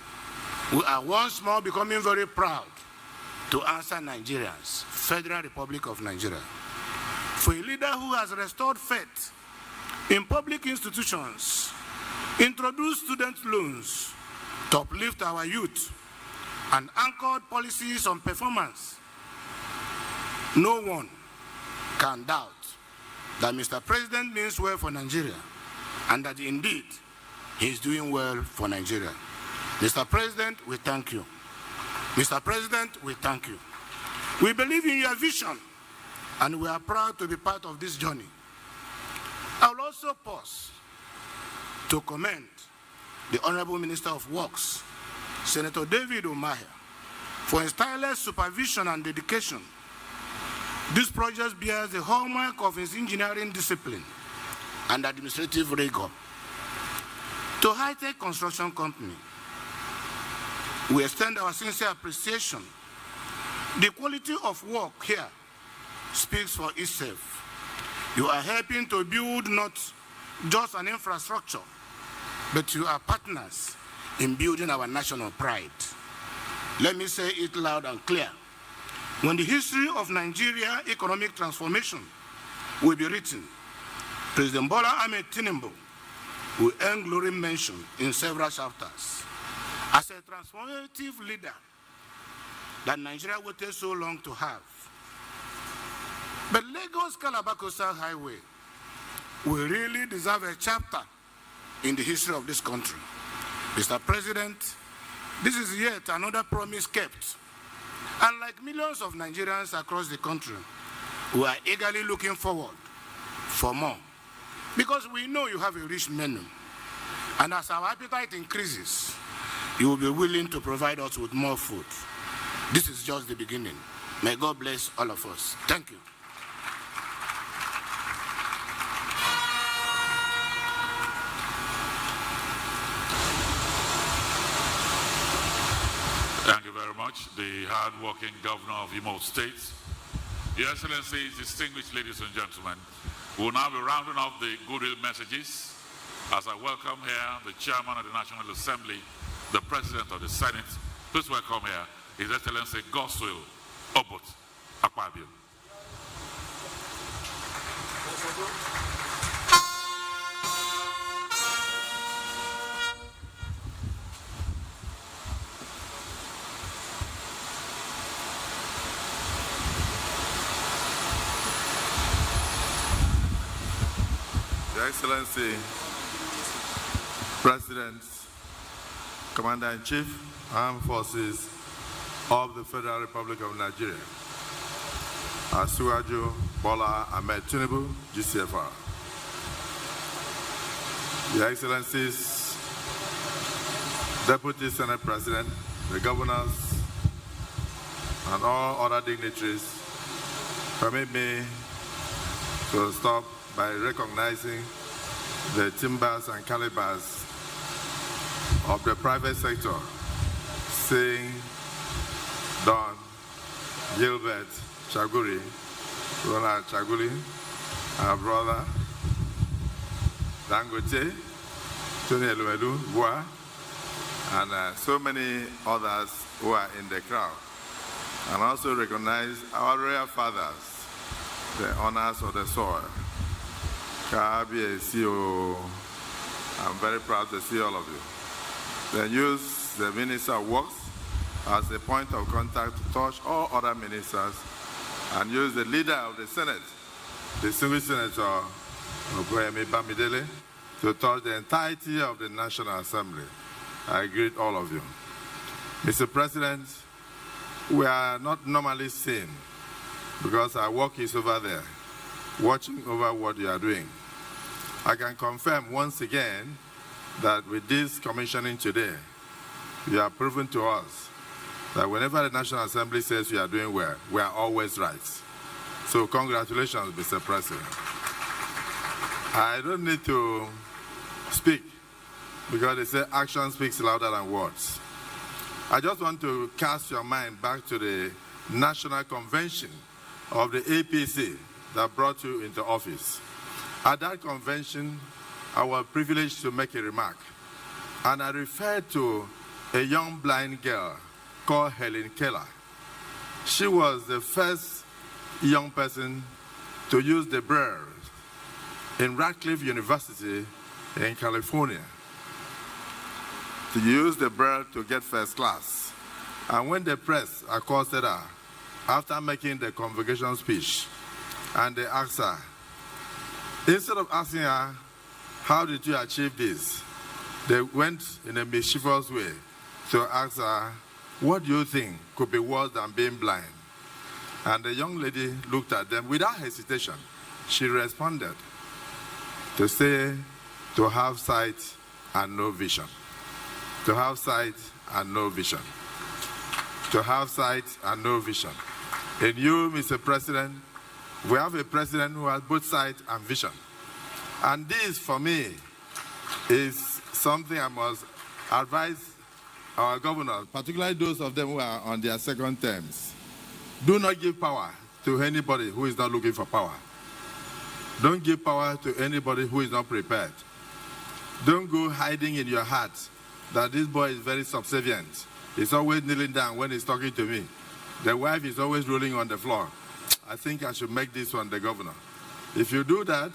We are once more becoming very proud to answer Nigerians, Federal Republic of Nigeria. For a leader who has restored faith in public institutions, introduced student loans to uplift our youth, and anchored policies on performance, no one can doubt that Mr. President means well for Nigeria, and that indeed he is doing well for Nigeria. Mr. President, we thank you. Mr. President, we thank you. We believe in your vision, and we are proud to be part of this journey. I will also pause to commend the Honorable Minister of Works, Senator David Umahi, for his tireless supervision and dedication. This project bears the hallmark of his engineering discipline and administrative rigor. To High-Tech Construction Company, we extend our sincere appreciation. The quality of work here speaks for itself. You are helping to build not just an infrastructure, but you are partners in building our national pride. Let me say it loud and clear. When the history of Nigeria economic transformation will be written, President Bola Ahmed Tinubu will earn glory mention in several chapters as a transformative leader that Nigeria waited so long to have. But Lagos Calabar Coastal Highway will really deserve a chapter in the history of this country. Mr. President, this is yet another promise kept. And like millions of Nigerians across the country, we are eagerly looking forward for more. Because we know you have a rich menu. And as our appetite increases, you will be willing to provide us with more food. This is just the beginning. May God bless all of us. Thank you. Thank you very much. The hard-working governor of Imo State. Your Excellency, distinguished ladies and gentlemen, we will now be rounding off the goodwill messages as I welcome here the Chairman of the National Assembly, the President of the Senate. Please welcome here His Excellency Godswill Obot Akpabio. Your Excellency, President, Commander-in-Chief, Armed Forces of the Federal Republic of Nigeria, Asiwaju Bola Ahmed Tinubu, GCFR. Your Excellencies, Deputy Senate President, the governors, and all other dignitaries, permit me to stop by recognizing the timbers and calibers of the private sector, saying Don Gilbert Chaguri, Ronald Chaguri, our brother Dangote, Tony Elumelu, Boa, and so many others who are in the crowd. And also recognize our royal fathers, the honors of the soil. Kabi, CEO, I'm very proud to see all of you. Then use the Minister of Works as a point of contact to touch all other ministers, and use the leader of the Senate, distinguished Senator Okoyemi Bamidele, to touch the entirety of the National Assembly. I greet all of you. Mr. President, we are not normally seen because our work is over there, watching over what you are doing. I can confirm once again that with this commissioning today, you have proven to us that whenever the National Assembly says we are doing well, we are always right. So congratulations, Mr. President. I don't need to speak because they say action speaks louder than words. I just want to cast your mind back to the National Convention of the APC that brought you into office. At that convention, I was privileged to make a remark, and I referred to a young blind girl called Helen Keller. She was the first young person to use the braille in Radcliffe University in California, to use the braille to get first class. And when the press accosted her after making the convocation speech, and they asked her, instead of asking her, how did you achieve this? They went in a mischievous way to ask her, what do you think could be worse than being blind? And the young lady looked at them without hesitation. She responded to say, to have sight and no vision. To have sight and no vision. To have sight and no vision. In you, Mr. President, we have a president who has both sight and vision. And this, for me, is something I must advise our governors, particularly those of them who are on their second terms. Do not give power to anybody who is not looking for power. Don't give power to anybody who is not prepared. Don't go hiding in your heart that this boy is very subservient. He's always kneeling down when he's talking to me. The wife is always rolling on the floor. I think I should make this one the governor. If you do that,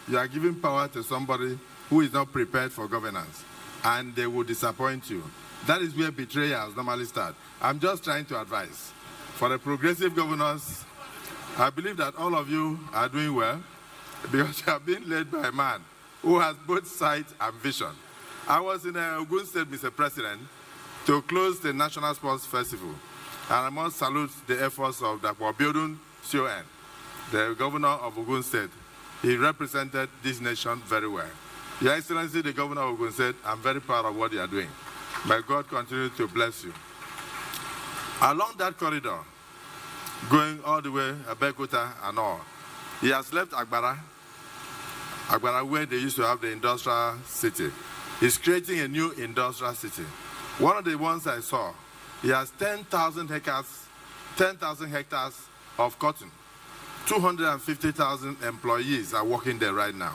you are giving power to somebody who is not prepared for governance, and they will disappoint you. That is where betrayals normally start. I'm just trying to advise. For the progressive governors, I believe that all of you are doing well because you are being led by a man who has both sight and vision. I was in Ogun State, Mr. President, to close the National Sports Festival. And I must salute the efforts of Dr. Biodun Sion, the governor of Ogun State. He represented this nation very well. Your Excellency, the governor of Ogun State, I'm very proud of what you are doing. May God continue to bless you. Along that corridor, going all the way, Abeokuta and all, he has left Agbara where they used to have the industrial city. He's creating a new industrial city. One of the ones I saw, he has 10,000 hectares of cotton. 250,000 employees are working there right now.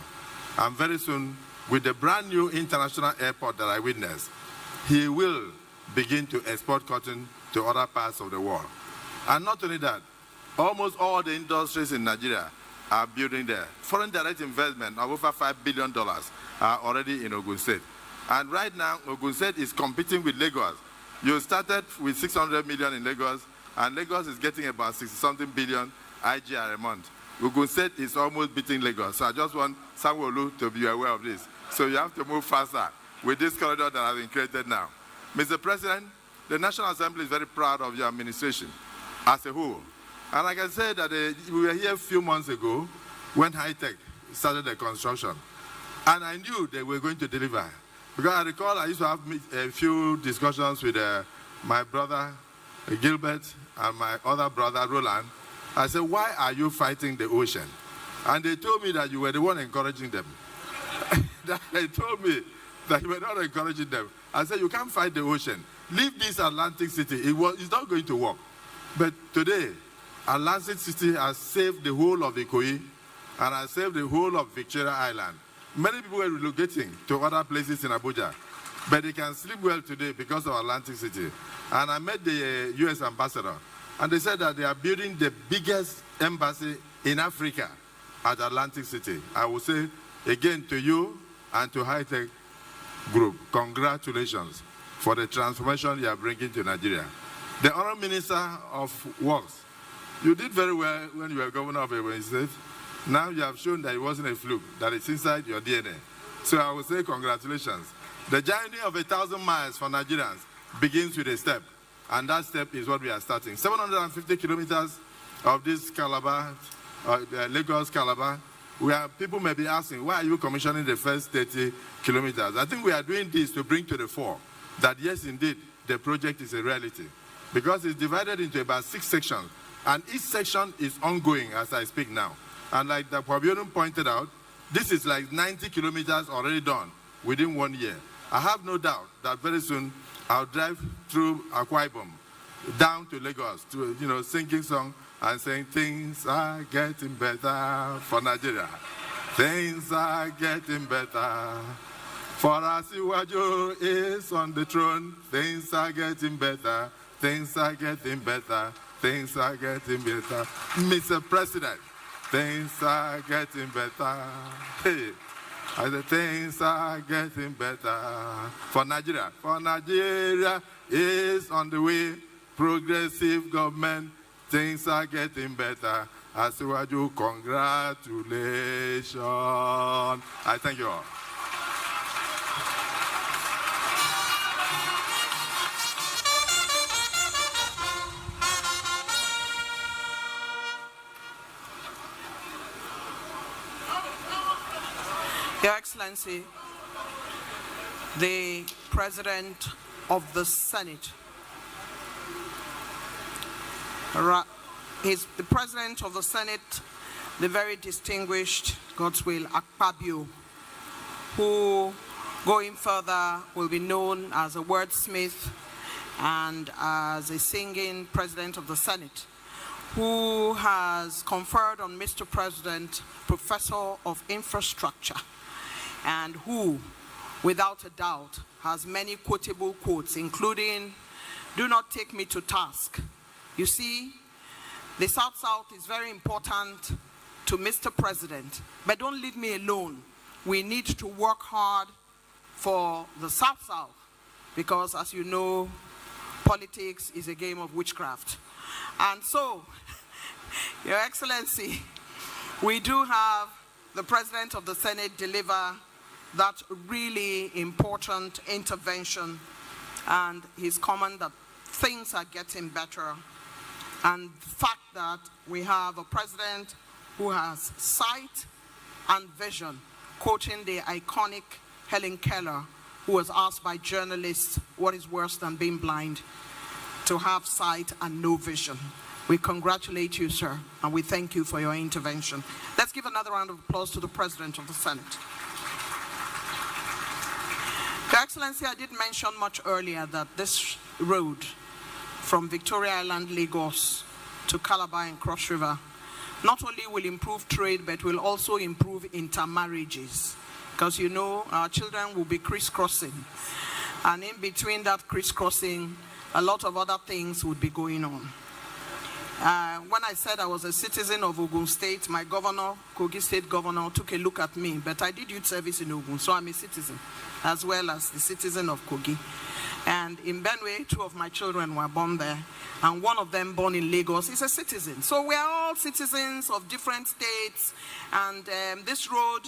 And very soon, with the brand new international airport that I witnessed, he will begin to export cotton to other parts of the world. And not only that, almost all the industries in Nigeria are building there. Foreign direct investment of over $5 billion are already in Ogun State. And right now, Ogun State is competing with Lagos. You started with 600 million in Lagos, and Lagos is getting about 60-something billion IGR a month. Ogun State is almost beating Lagos. So I just want Sanwo-Olu to be aware of this. So you have to move faster with this corridor that has been created now. Mr. President, the National Assembly is very proud of your administration as a whole. And I can say that we were here a few months ago when High-Tech started the construction. And I knew they were going to deliver. Because I recall I used to have a few discussions with my brother Gilbert and my other brother Roland. I said, why are you fighting the ocean? And they told me that you were the one encouraging them. They told me that you were not encouraging them. I said, you can't fight the ocean. Leave this Atlantic City. It's not going to work. But today, Atlantic City has saved the whole of Ikoyi and has saved the whole of Victoria Island. many people were relocating to other places in Abuja, but they can sleep well today because of Atlantic City. And I met the U.S. ambassador, and they said that they are building the biggest embassy in Africa at Atlantic City. I will say again to you and to High Tech Group, congratulations for the transformation you are bringing to Nigeria. The Honourable Minister of Works, you did very well when you were governor of Ebonyi State. Now you have shown that it wasn't a fluke, that it's inside your DNA. So I will say congratulations. The journey of 1,000 miles for Nigerians begins with a step, and that step is what we are starting. 750 kilometers of this Calabar, Lagos Calabar, where people may be asking, why are you commissioning the first 30 kilometers? I think we are doing this to bring to the fore that yes, indeed, the project is a reality, because it's divided into about 6 sections, and each section is ongoing as I speak now. And like the Pabiodun pointed out, this is like 90 kilometers already done within 1 year. I have no doubt that very soon I'll drive through Akwa Ibom down to Lagos to, singing song and saying things are getting better for Nigeria. Things are getting better. For Asiwaju is on the throne. Things are getting better. Things are getting better. Things are getting better. Mr. President, things are getting better. Hey, I said things are getting better for Nigeria. For Nigeria is on the way. Progressive government. Things are getting better. Asiwaju, congratulations. I thank you all. Your Excellency, the President of the Senate, the President of the Senate, the very distinguished Godswill Akpabio, who, going further, will be known as a wordsmith and as a singing President of the Senate, who has conferred on Mr. President Professor of Infrastructure, and who, without a doubt, has many quotable quotes, including, "Do not take me to task." You see, the South-South is very important to Mr. President, but don't leave me alone. We need to work hard for the South-South, because as you know, politics is a game of witchcraft. And so, Your Excellency, we do have the President of the Senate deliver that really important intervention, and his comment that things are getting better, and the fact that we have a president who has sight and vision, quoting the iconic Helen Keller, who was asked by journalists what is worse than being blind, to have sight and no vision. We congratulate you, sir, and we thank you for your intervention. Let's give another round of applause to the President of the Senate. Your Excellency, I did mention much earlier that this road from Victoria Island, Lagos to Calabar and Cross River not only will improve trade, but will also improve intermarriages. Because you know, our children will be crisscrossing. And in between that crisscrossing, a lot of other things would be going on. When I said I was a citizen of Ogun State, my governor, Kogi State governor, took a look at me, but I did youth service in Ogun, so I'm a citizen, as well as the citizen of Kogi. And in Benue, 2 of my children were born there, and one of them born in Lagos is a citizen. So we are all citizens of different states, and this road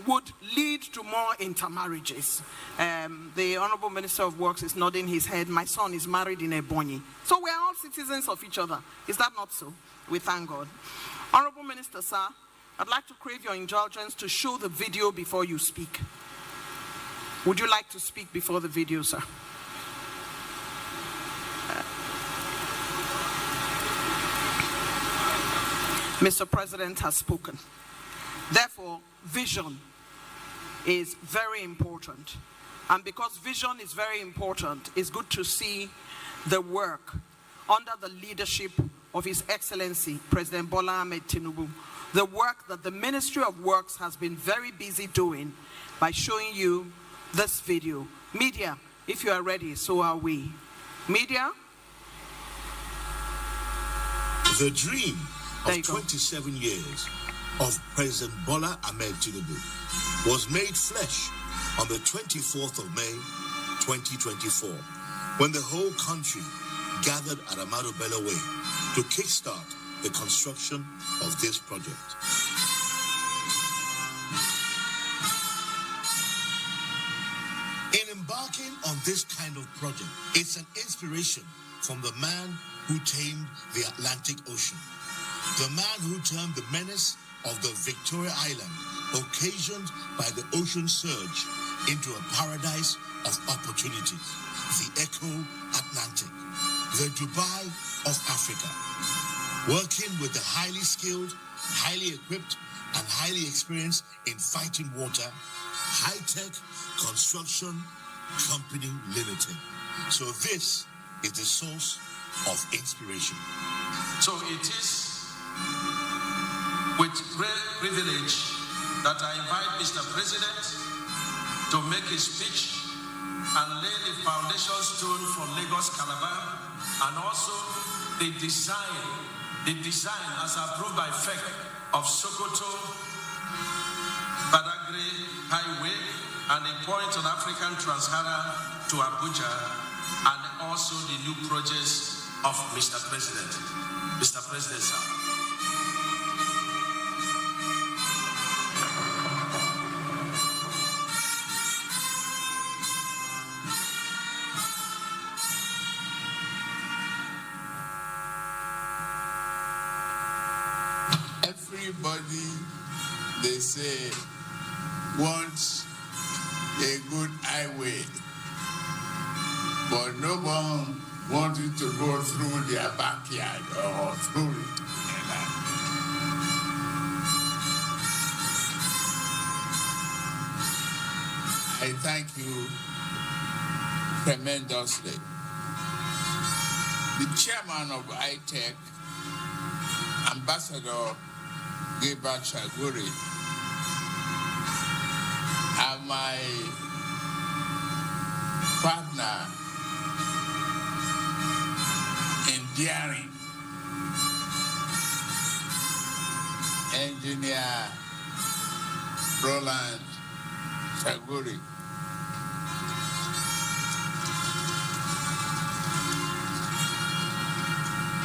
would lead to more intermarriages. The Honorable Minister of Works is nodding his head. My son is married in Ebonyi. So we are all citizens of each other. Is that not so? We thank God. Honorable Minister, sir, I'd like to crave your indulgence to show the video before you speak. Would you like to speak before the video, sir? Mr. President has spoken. Therefore, vision is very important. And because vision is very important, it's good to see the work under the leadership of His Excellency, President Bola Ahmed Tinubu, the work that the Ministry of Works has been very busy doing by showing you this video. Media, if you are ready, so are we. Media? The dream of 27 years of President Bola Ahmed Tinubu was made flesh on the 24th of May, 2024, when the whole country gathered at Ahmadu Bello Way to kickstart the construction of this project. In embarking on this kind of project, it's an inspiration from the man who tamed the Atlantic Ocean, the man who turned the menace of the Victoria Island, occasioned by the ocean surge, into a paradise of opportunities, the Echo Atlantic, the Dubai of Africa. Working with the highly skilled, highly equipped, and highly experienced in fighting water, High-Tech Construction Company Limited. So this is the source of inspiration. So it is with great privilege that I invite Mr. President to make his speech and lay the foundation stone for Lagos Calabar, and also the design as approved by FEC of Sokoto Badagry Highway and a point on African Trans-Sahara to Abuja, and also the new projects of Mr. President. Mr. President, sir. Everybody, they say, wants a good highway, but no one wanted to go through their backyard or through it. I thank you tremendously. The chairman of High-Tech, Ambassador Gubernatorial, and my partner in daring, Engineer Roland Saguri.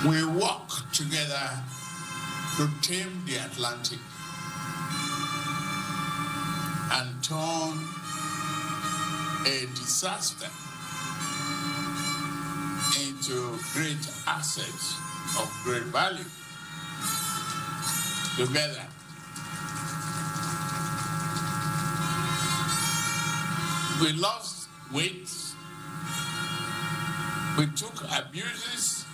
We work together to tame the Atlantic and turn a disaster into great assets of great value. Together, we lost weight, we took abuses,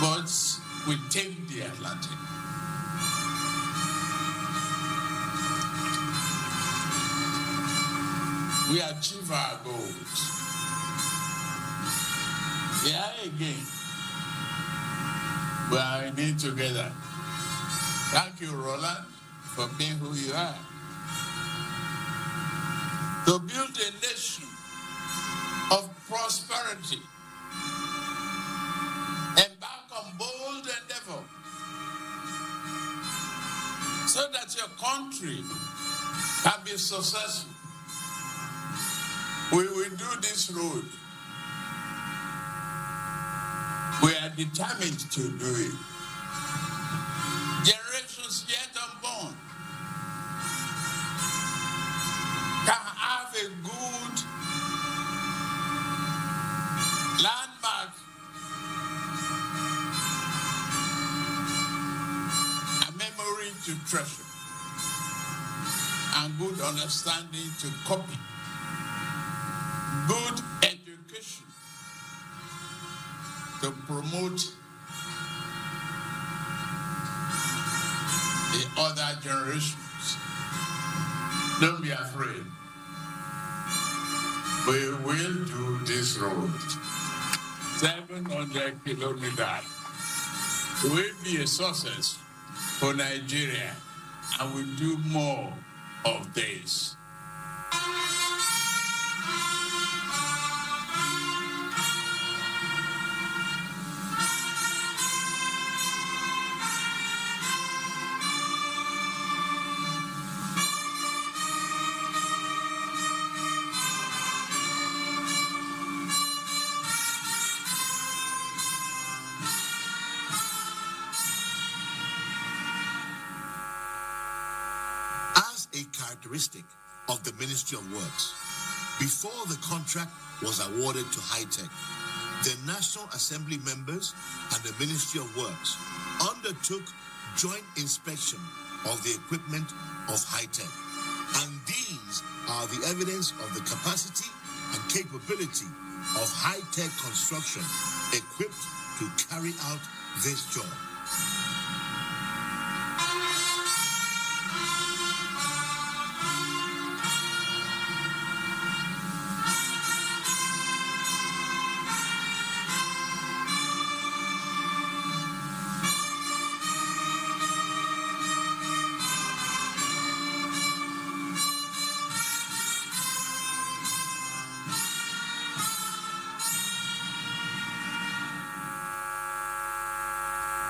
but we tamed the Atlantic. We achieve our goals. Yeah, again, we are in it together. Thank you, Roland, for being who you are. To build a nation of prosperity, embark on bold endeavor, so that your country can be successful. We will do this road. We are determined to do it. Generations yet unborn can have a good landmark and memory to treasure and good understanding to copy. Good education to promote the other generations. Don't be afraid. We will do this road. 700 kilometers. will be a success for Nigeria, and we'll do more of this. Characteristic of the Ministry of Works. Before the contract was awarded to High-Tech, the National Assembly members and the Ministry of Works undertook joint inspection of the equipment of High-Tech. And these are the evidence of the capacity and capability of High-Tech construction equipped to carry out this job.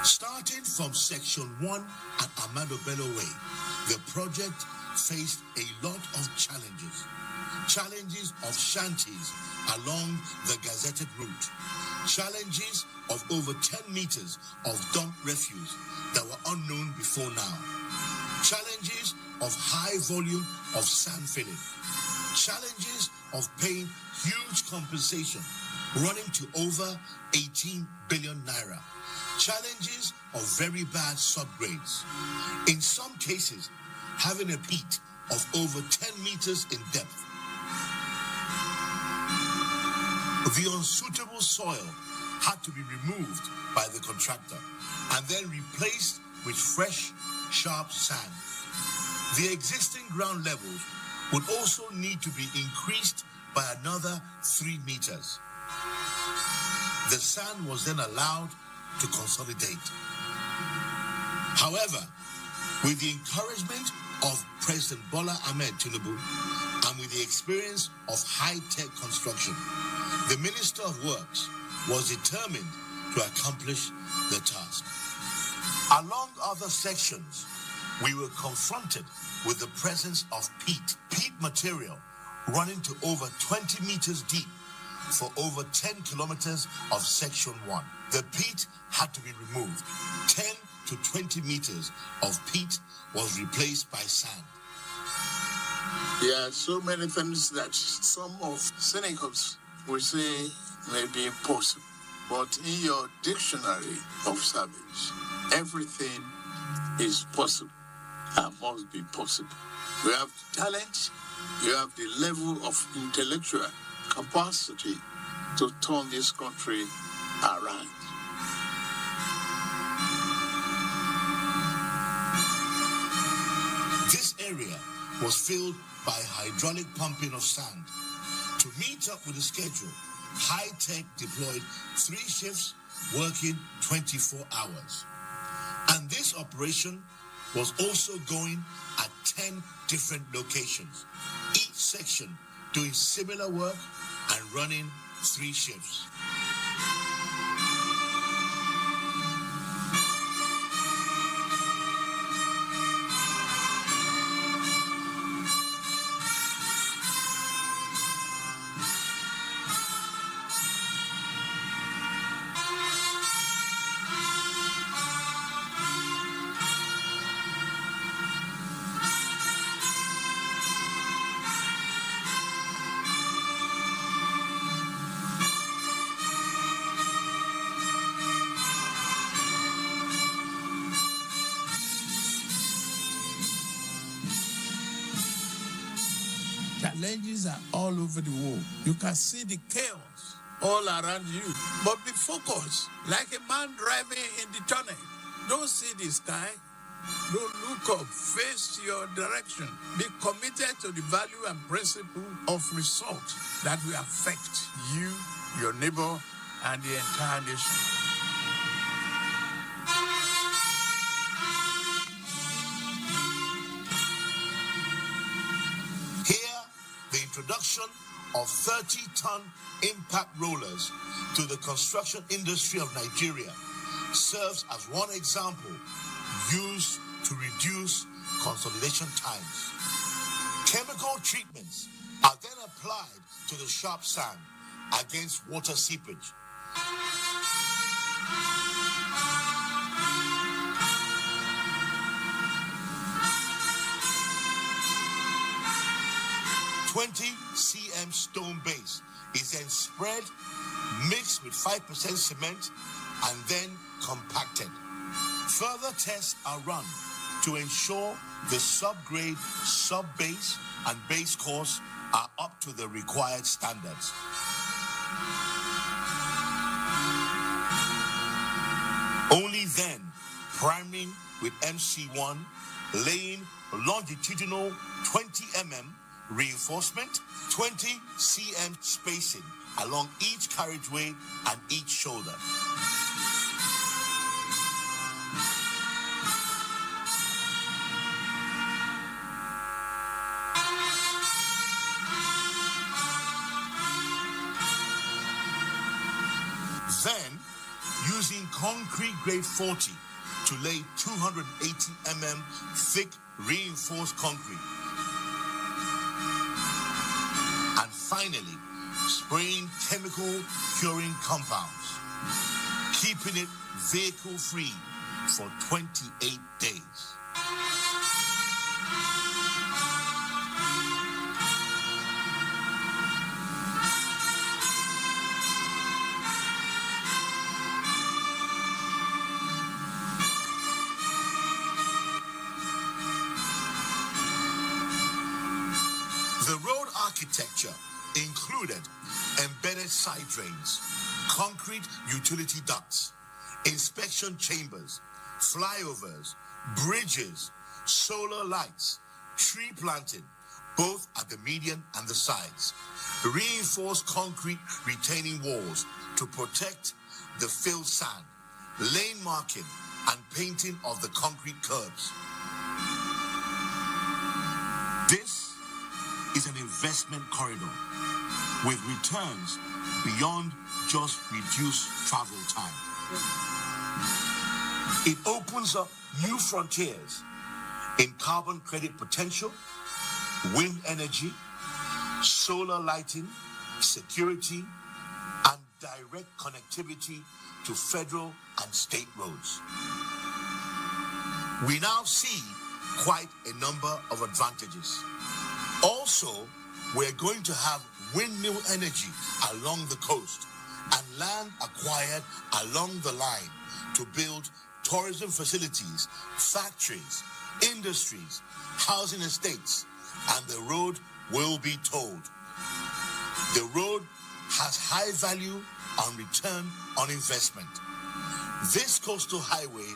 Starting from Section 1 at Amado Bello Way, the project faced a lot of challenges. Challenges of shanties along the gazetted route. Challenges of over 10 meters of dump refuse that were unknown before now. Challenges of high volume of sand filling. Challenges of paying huge compensation running to over 18 billion naira. Challenges of very bad subgrades. In some cases, having a pit of over 10 meters in depth. The unsuitable soil had to be removed by the contractor and then replaced with fresh, sharp sand. The existing ground levels would also need to be increased by another 3 meters. The sand was then allowed to consolidate. However, with the encouragement of President Bola Ahmed Tinubu and with the experience of high-tech construction, the Minister of Works was determined to accomplish the task. Along other sections, we were confronted with the presence of peat material running to over 20 meters deep for over 10 kilometers of Section 1. The peat had to be removed. 10 to 20 meters of peat was replaced by sand. There are so many things that some of cynicals will say may be impossible. But in your dictionary of savage, everything is possible and must be possible. You have talent, you have the level of intellectual capacity to turn this country around. This area was filled by hydraulic pumping of sand. To meet up with the schedule, High-Tech deployed 3 shifts working 24 hours. And this operation was also going at 10 different locations, each section doing similar work and running 3 shifts. Challenges are all over the world. You can see the chaos all around you. But be focused, like a man driving in the tunnel. Don't see the sky. Don't look up. Face your direction. Be committed to the value and principle of result that will affect you, your neighbor, and the entire nation. introduction of 30-ton impact rollers to the construction industry of Nigeria serves as one example used to reduce consolidation times. Chemical treatments are then applied to the sharp sand against water seepage. cm stone base is then spread, mixed with 5% cement, and then compacted. Further tests are run to ensure the subgrade, sub-base, and base course are up to the required standards. Only then, priming with MC1, laying longitudinal 20 mm reinforcement, 20 cm spacing along each carriageway and each shoulder. Then, using concrete grade 40 to lay 280 mm thick reinforced concrete. And finally, spraying chemical curing compounds, keeping it vehicle free for 28 days. The road architecture included embedded side drains, concrete utility ducts, inspection chambers, flyovers, bridges, solar lights, tree planting, both at the median and the sides, reinforced concrete retaining walls to protect the filled sand, lane marking and painting of the concrete curbs. This is an investment corridor with returns beyond just reduced travel time. It opens up new frontiers in carbon credit potential, wind energy, solar lighting, security, and direct connectivity to federal and state roads. We now see quite a number of advantages. Also, we're going to have windmill energy along the coast and land acquired along the line to build tourism facilities, factories, industries, housing estates, and the road will be tolled. The road has high value on return on investment. This coastal highway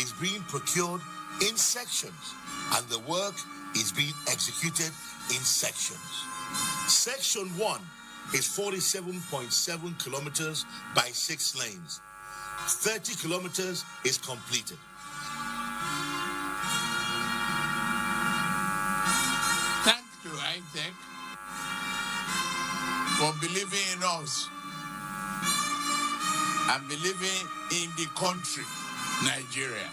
is being procured in sections, and the work is being executed in sections. Section 1 is 47.7 kilometers by 6 lanes. 30 kilometers is completed. Thanks to ITEC for believing in us and believing in the country, Nigeria.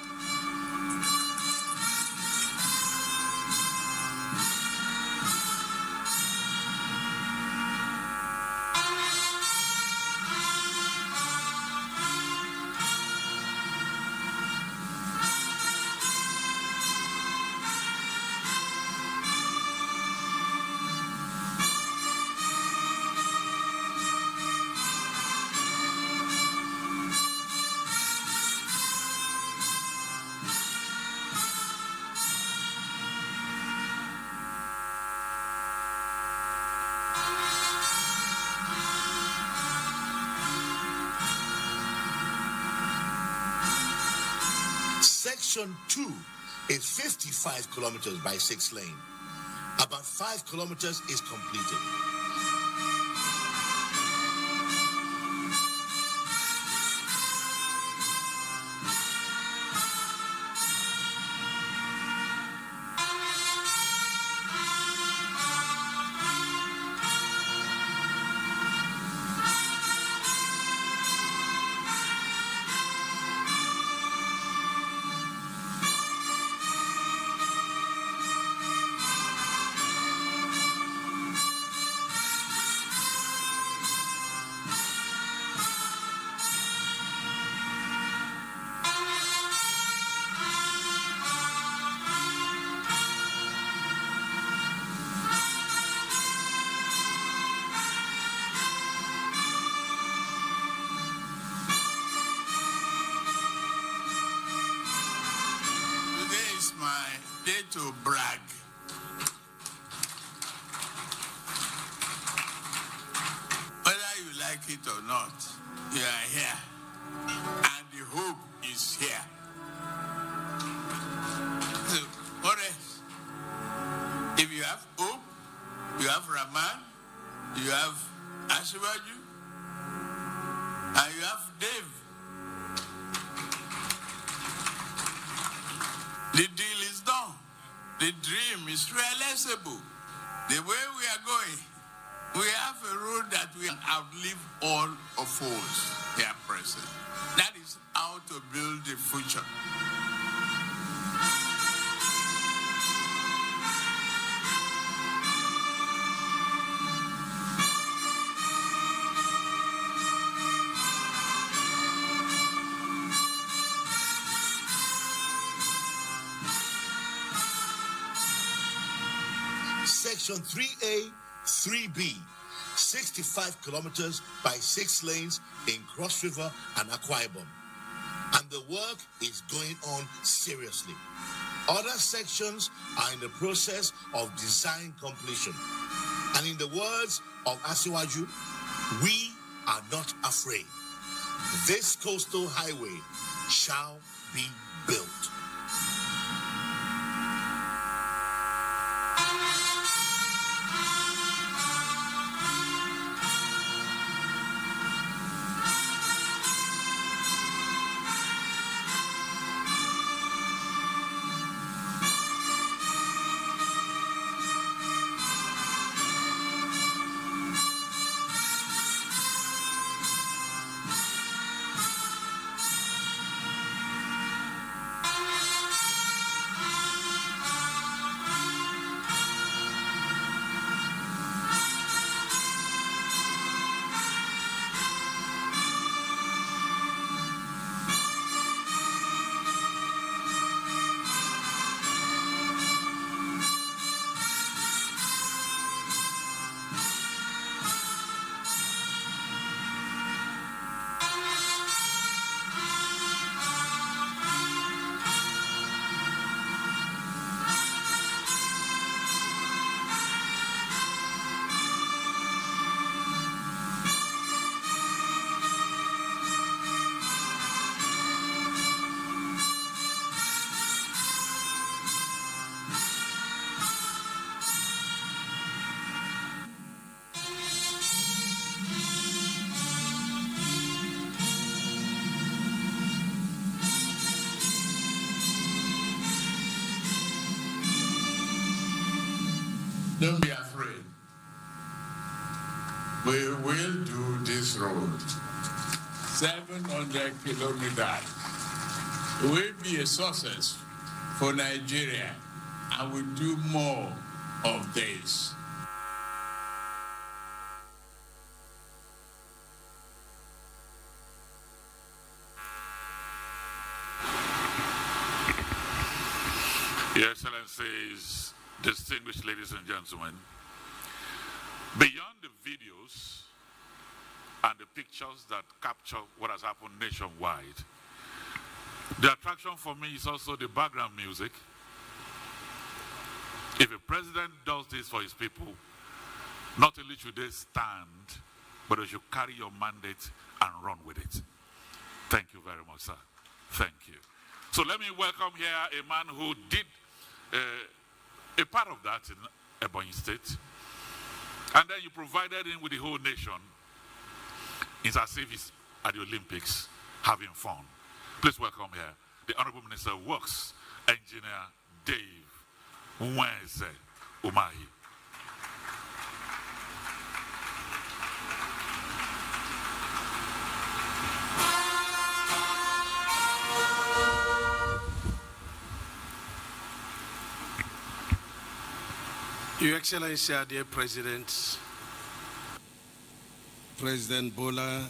Section 2 is 55 kilometers by 6 lane. About 5 kilometers is completed. to brag. Whether you like it or not, you are here. And the hope is here. So, what else? If you have hope, you have Rahman, you have Asiwaju, and you have Dave. The deal is done. The dream is realizable. The way we are going, we have a road that will outlive all of us here present. That is how to build the future. Section 3A, 3B, 65 kilometers by 6 lanes in Cross River and Akwa Ibom. And the work is going on seriously. Other sections are in the process of design completion. And in the words of Asiwaju, we are not afraid. This coastal highway shall be built. Don't be afraid. We will do this road. 700 kilometers. It will be a success for Nigeria, and we'll do more of this. Your Excellencies, distinguished ladies and gentlemen, beyond the videos and the pictures that capture what has happened nationwide, the attraction for me is also the background music. If a president does this for his people, not only should they stand, but they should carry your mandate and run with it. Thank you very much, sir. Thank you. So let me welcome here a man who did a part of that in Ebonyi State. And then you provided him with the whole nation. It's as if he's at the Olympics having fun. Please welcome here the Honorable Minister of Works, Engineer Dave Nweze Umahi. Your Excellency, dear President, President Bola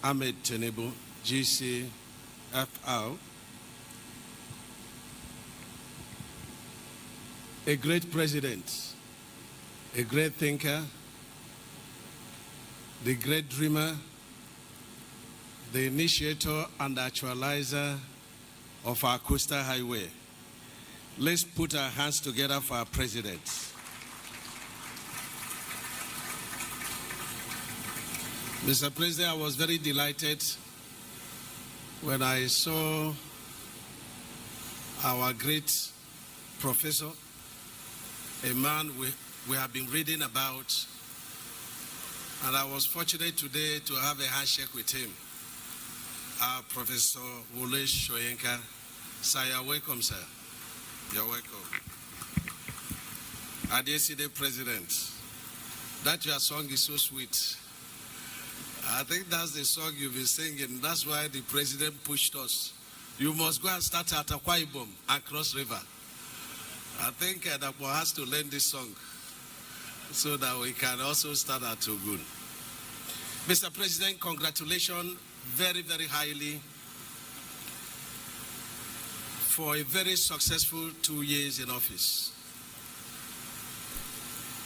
Ahmed Tinubu, GCFR, a great president, a great thinker, the great dreamer, the initiator and actualizer of our coastal highway, Let's put our hands together for our president. Mr. President, I was very delighted when I saw our great professor, a man we have been reading about, and I was fortunate today to have a handshake with him. Professor Wole Soyinka. Sir, you're welcome, sir. You're welcome. ADCD President, that your song is so sweet. I think that's the song you've been singing. That's why the president pushed us. You must go and start at Akwa Ibom and cross river. I think that one has to learn this song so that we can also start at Ogun. Mr. President, congratulations very, very highly for a very successful 2 years in office.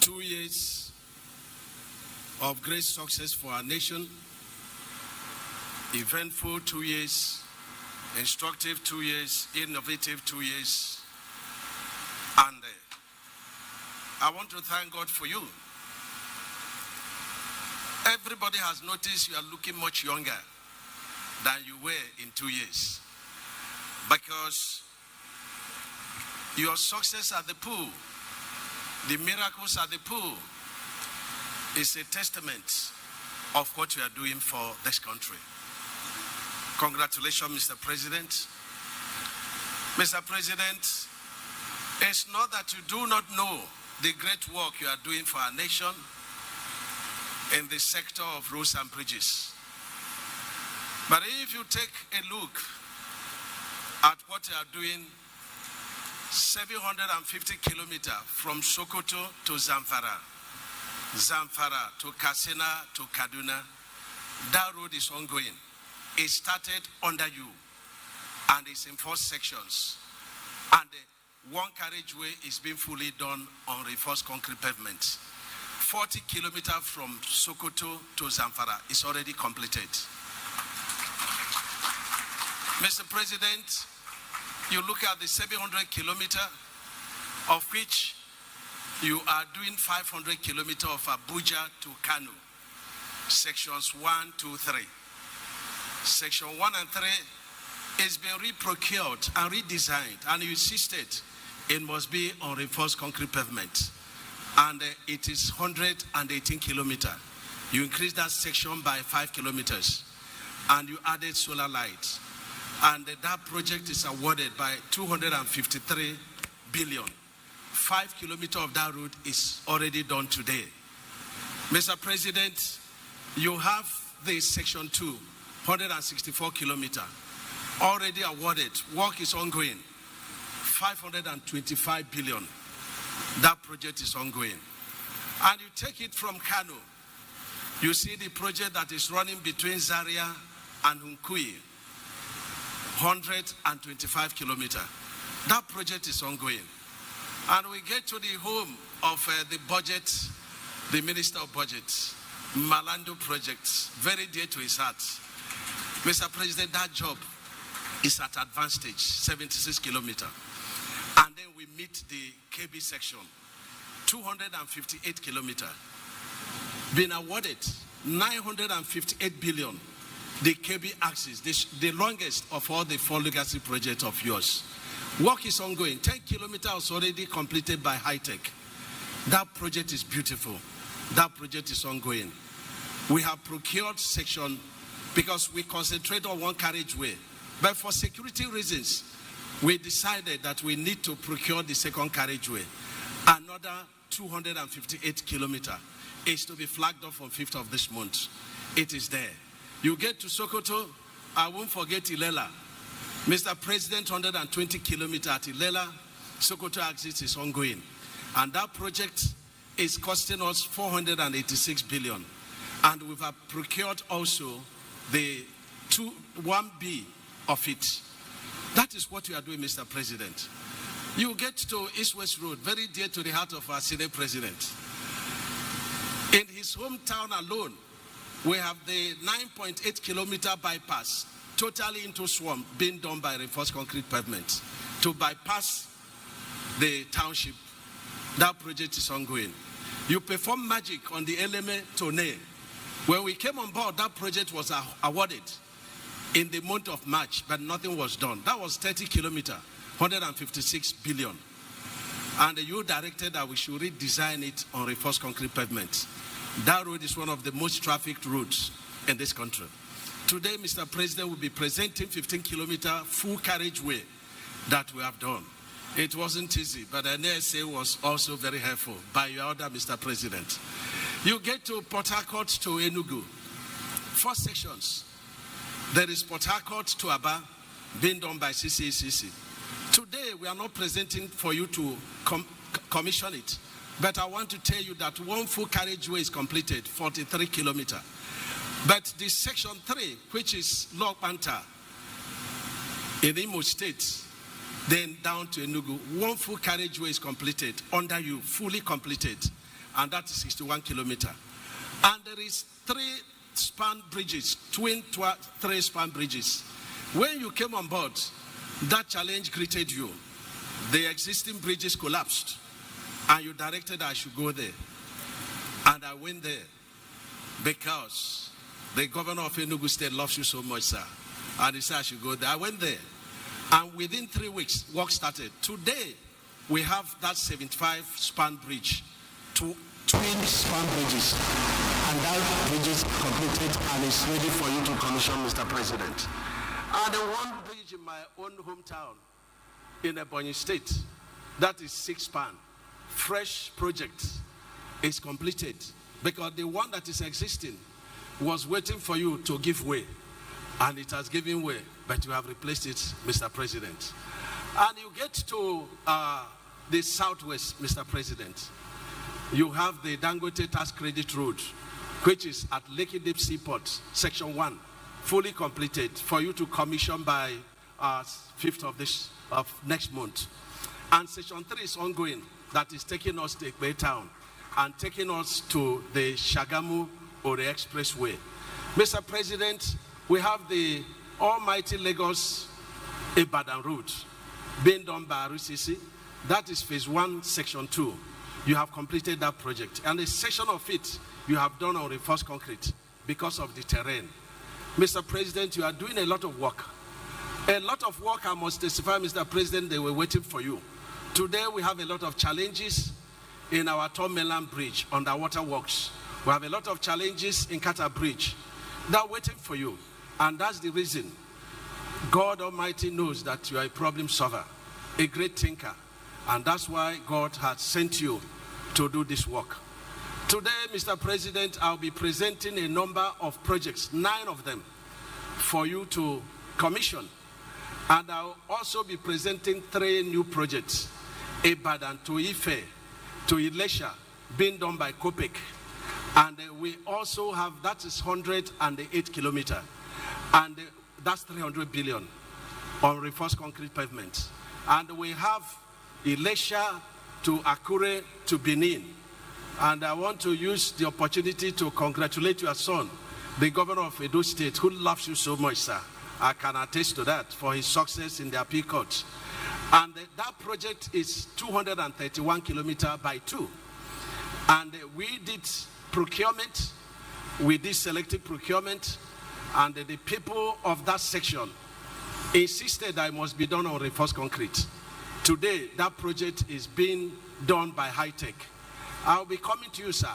2 years of great success for our nation, eventful 2 years, instructive 2 years, innovative 2 years, and I want to thank God for you. Everybody has noticed you are looking much younger than you were in 2 years, because your success at the pool, the miracles at the pool, is a testament of what you are doing for this country. Congratulations, Mr. President. Mr. President, it's not that you do not know the great work you are doing for our nation in the sector of roads and bridges. But if you take a look at what you are doing, 750 kilometers from Sokoto to Zamfara, Zamfara to Katsina to Kaduna, that road is ongoing. It started under you, and it's in 4 sections. And one carriageway is being fully done on reinforced concrete pavement. 40 kilometers from Sokoto to Zamfara is already completed. Mr. President, you look at the 700 kilometers, of which you are doing 500 kilometers of Abuja to Kano, sections 1, 2, 3. Section 1 and 3 is being reprocured and redesigned, and you insisted it must be on reinforced concrete pavement. And it is 118 kilometers. You increased that section by 5 kilometers, and you added solar lights. And that project is awarded by 253 billion. 5 kilometers of that route is already done today. Mr. President, you have the section 2, 164 kilometers, already awarded. Work is ongoing. 525 billion. That project is ongoing. And you take it from Kano, you see the project that is running between Zaria and Hunkui, 125 kilometers. That project is ongoing. And we get to the home of the budget, the Minister of Budget, Malando project, very dear to his heart. Mr. President, that job is at advanced stage, 76 kilometers. And then we meet the KB section, 258 kilometers. Been awarded 958 billion. The KB axis, the longest of all the 4 legacy projects of yours. Work is ongoing. 10 kilometers already completed by High Tech. That project is beautiful. That project is ongoing. We have procured section because we concentrate on one carriageway. But for security reasons, we decided that we need to procure the second carriageway. Another 258 kilometers is to be flagged off on 5th of this month. It is there. You get to Sokoto, I won't forget Ilela. Mr. President, 120 kilometers at Ilela, Sokoto axis is ongoing. And that project is costing us 486 billion. And we have procured also the 1B of it. That is what we are doing, Mr. President. You get to East-West Road, very dear to the heart of our Senate President. In his hometown alone, we have the 9.8 kilometer bypass, totally into swamp, being done by reinforced concrete pavement, to bypass the township. That project is ongoing. You perform magic on the Eleme Tone. When we came on board, that project was awarded in the month of March, but nothing was done. That was 30 kilometers, 156 billion. And you directed that we should redesign it on reinforced concrete pavement. That road is one of the most trafficked roads in this country. Today, Mr. President will be presenting 15-kilometer full carriageway that we have done. It wasn't easy, but the NSA was also very helpful by your order, Mr. President. You get to Port Harcourt to Enugu. 4 sections. There is Port Harcourt to Aba, being done by CCACC. Today, we are not presenting for you to commission it, but I want to tell you that one full carriageway is completed, 43 kilometers. But the section 3, which is Lok Panta in Imo State, then down to Enugu, one full carriageway is completed, under you, fully completed, and that is 61 kilometers. And there is 3 span bridges, twin 3 span bridges. When you came on board, that challenge greeted you. The existing bridges collapsed, and you directed I should go there. And I went there because the governor of Enugu State loves you so much, sir. And he said I should go there. I went there. And within 3 weeks, work started. Today, we have that 75 span bridge, 2 twin span bridges. And that bridge is completed and is ready for you to commission, Mr. President. And the one bridge in my own hometown in Ebonyi State, that is 6 span. Fresh project is completed because the one that is existing was waiting for you to give way. And it has given way, but you have replaced it, Mr. President. And you get to the southwest, Mr. President. You have the Dangote Tax Credit Road, which is at Lekki Deep Seaport, Section 1, fully completed for you to commission by 5th of next month. And Section 3 is ongoing, that is taking us to Ekpe Town and taking us to the Shagamu or the Expressway. Mr. President, we have the almighty Lagos-Ibadan route being done by RCC. That is phase 1, section 2. You have completed that project. And a section of it you have done on reinforced concrete because of the terrain. Mr. President, you are doing a lot of work. A lot of work, I must testify, Mr. President, they were waiting for you. Today we have a lot of challenges in our Tom Melan Bridge, underwater works. We have a lot of challenges in Kata Bridge. They're waiting for you. And that's the reason God Almighty knows that you are a problem solver, a great thinker. And that's why God has sent you to do this work. Today, Mr. President, I'll be presenting a number of projects, 9 of them, for you to commission. And I'll also be presenting 3 new projects, Ibadan to Ife, to Ilesha, being done by COPEC. And we also have, that is 108 kilometers. And that's 300 billion on reinforced concrete pavement. And we have Ilesha to Akure to Benin. And I want to use the opportunity to congratulate your son, the governor of Edo State, who loves you so much, sir. I can attest to that for his success in the appeal court. And that project is 231 kilometers by 2. And we did procurement, we did selective procurement, and the people of that section insisted that it must be done on reinforced concrete. Today, that project is being done by high tech. I'll be coming to you, sir,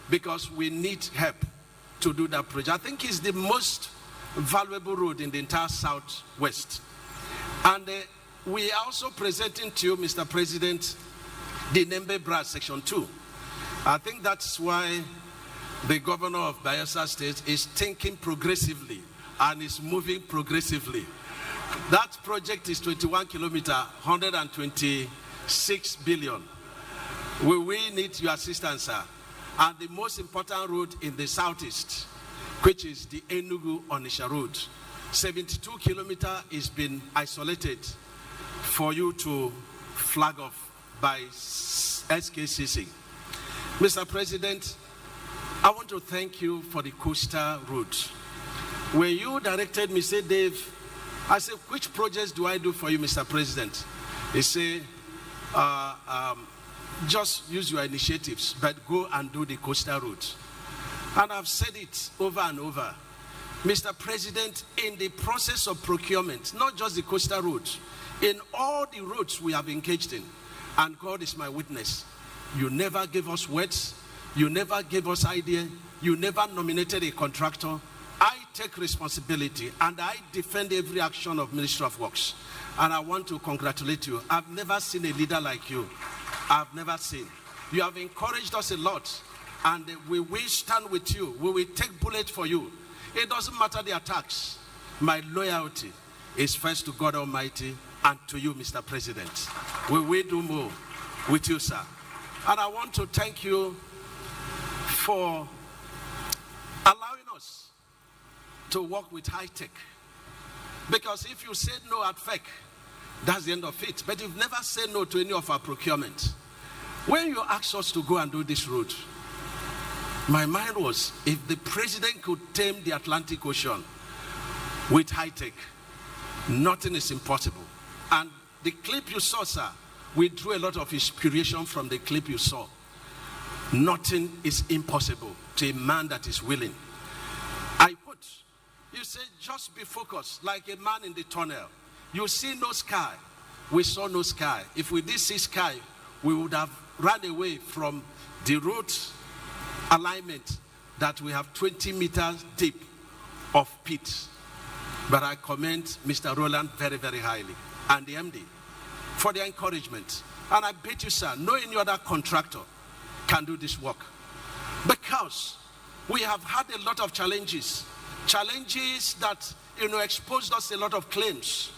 because we need help to do that project. I think it's the most valuable road in the entire southwest. And we are also presenting to you, Mr. President, the Nembe Brad Section 2. I think that's why the governor of Bayelsa State is thinking progressively and is moving progressively. That project is 21 kilometers, 126 billion. We need your assistance, sir. And the most important road in the southeast, which is the Enugu-Onitsha road, 72 kilometers is been isolated for you to flag off by SKCC. Mr. President, I want to thank you for the coastal route. When you directed me, say, Dave, I said, which projects do I do for you, Mr. President? He said, just use your initiatives, but go and do the coastal roads. And I've said it over and over. Mr. President, in the process of procurement, not just the coastal roads, in all the roads we have engaged in, and God is my witness, you never gave us words, you never gave us idea, you never nominated a contractor. I take responsibility and I defend every action of Ministry of Works. And I want to congratulate you. I've never seen a leader like you. I've never seen. You have encouraged us a lot, and we will stand with you. We will take bullets for you. It doesn't matter the attacks. My loyalty is first to God Almighty and to you, Mr. President. We will do more with you, sir. And I want to thank you for allowing us to work with high tech. Because if you said no at FEC, that's the end of it. But you've never said no to any of our procurement. When you asked us to go and do this road, my mind was, if the president could tame the Atlantic Ocean with high tech, nothing is impossible. And the clip you saw, sir, we drew a lot of inspiration from the clip you saw. Nothing is impossible to a man that is willing. You say, just be focused, like a man in the tunnel. You see no sky. We saw no sky. If we did see sky, we would have run away from the road alignment that we have 20 meters deep of pits. But I commend Mr. Roland very, very highly, and the MD, for the encouragement. And I bet you, sir, no any other contractor can do this work. Because we have had a lot of challenges that, exposed us a lot of claims,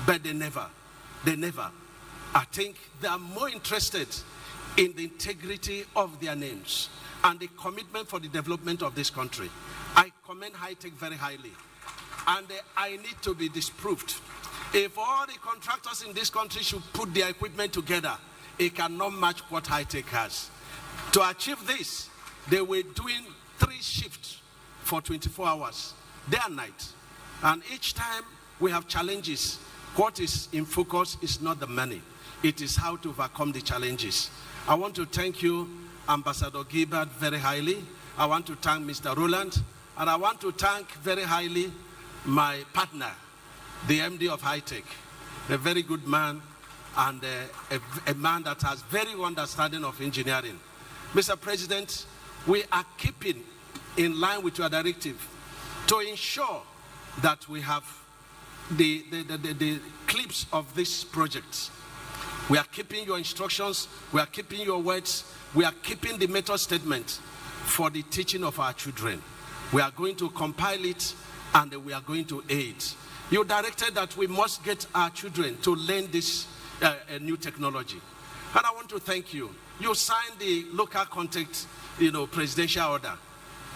but they never. I think they are more interested in the integrity of their names and the commitment for the development of this country. I commend high tech very highly, and I need to be disproved. If all the contractors in this country should put their equipment together, it cannot match what high tech has. To achieve this, they were doing 3 shifts for 24 hours, day and night. And each time we have challenges, what is in focus is not the money. It is how to overcome the challenges. I want to thank you, Ambassador Gilbert, very highly. I want to thank Mr. Roland. And I want to thank very highly my partner, the MD of High Tech, a very good man and a man that has very good understanding of engineering. Mr. President, we are keeping in line with your directive to ensure that we have the clips of this project. We are keeping your instructions, we are keeping your words, we are keeping the method statement for the teaching of our children. We are going to compile it and we are going to aid. You directed that we must get our children to learn this new technology. And I want to thank you. You signed the local contact, presidential order.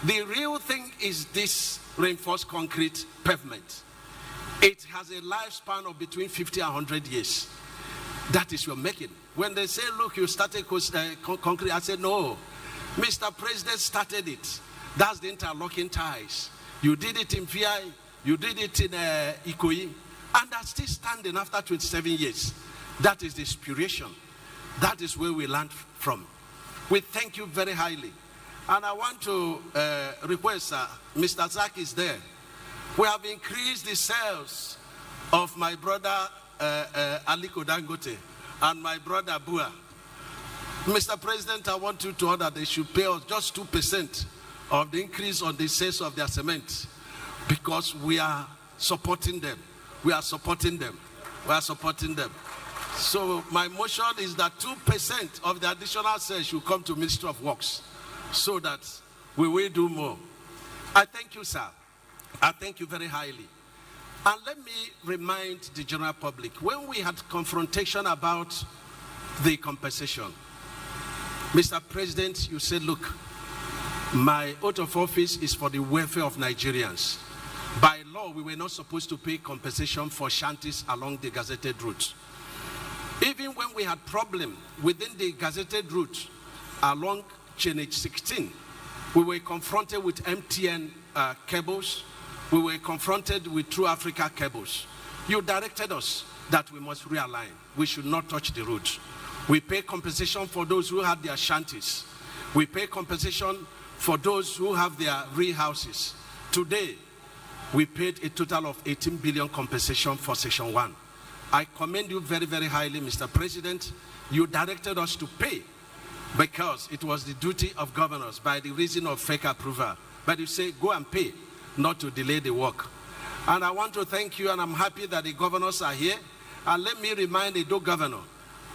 The real thing is this reinforced concrete pavement. It has a lifespan of between 50 and 100 years. That is your making. When they say, look, you started concrete, I said, no. Mr. President started it. That's the interlocking ties. You did it in VI, you did it in Ikoyi, and that's still standing after 27 years. That is the inspiration. That is where we learned from. We thank you very highly. And I want to request, Mr. Zak is there. We have increased the sales of my brother Aliko Dangote and my brother Bua. Mr. President, I want you to order they should pay us just 2% of the increase on the sales of their cement, because we are supporting them. We are supporting them. We are supporting them. So my motion is that 2% of the additional sales should come to Ministry of Works, so that we will do more. I thank you, sir. I thank you very highly. And let me remind the general public, when we had confrontation about the compensation, Mr. President, you said, look, my oath of office is for the welfare of Nigerians. By law, we were not supposed to pay compensation for shanties along the gazetted route. Even when we had problem within the gazetted route along Chain 16, we were confronted with MTN cables. We were confronted with True Africa cables. You directed us that we must realign. We should not touch the route. We pay compensation for those who had their shanties. We pay compensation for those who have their real houses. Today, we paid a total of 18 billion compensation for Section 1. I commend you very, very highly, Mr. President. You directed us to pay because it was the duty of governors by the reason of fake approval. But you say, go and pay, not to delay the work. And I want to thank you, and I'm happy that the governors are here. And let me remind the Edo governor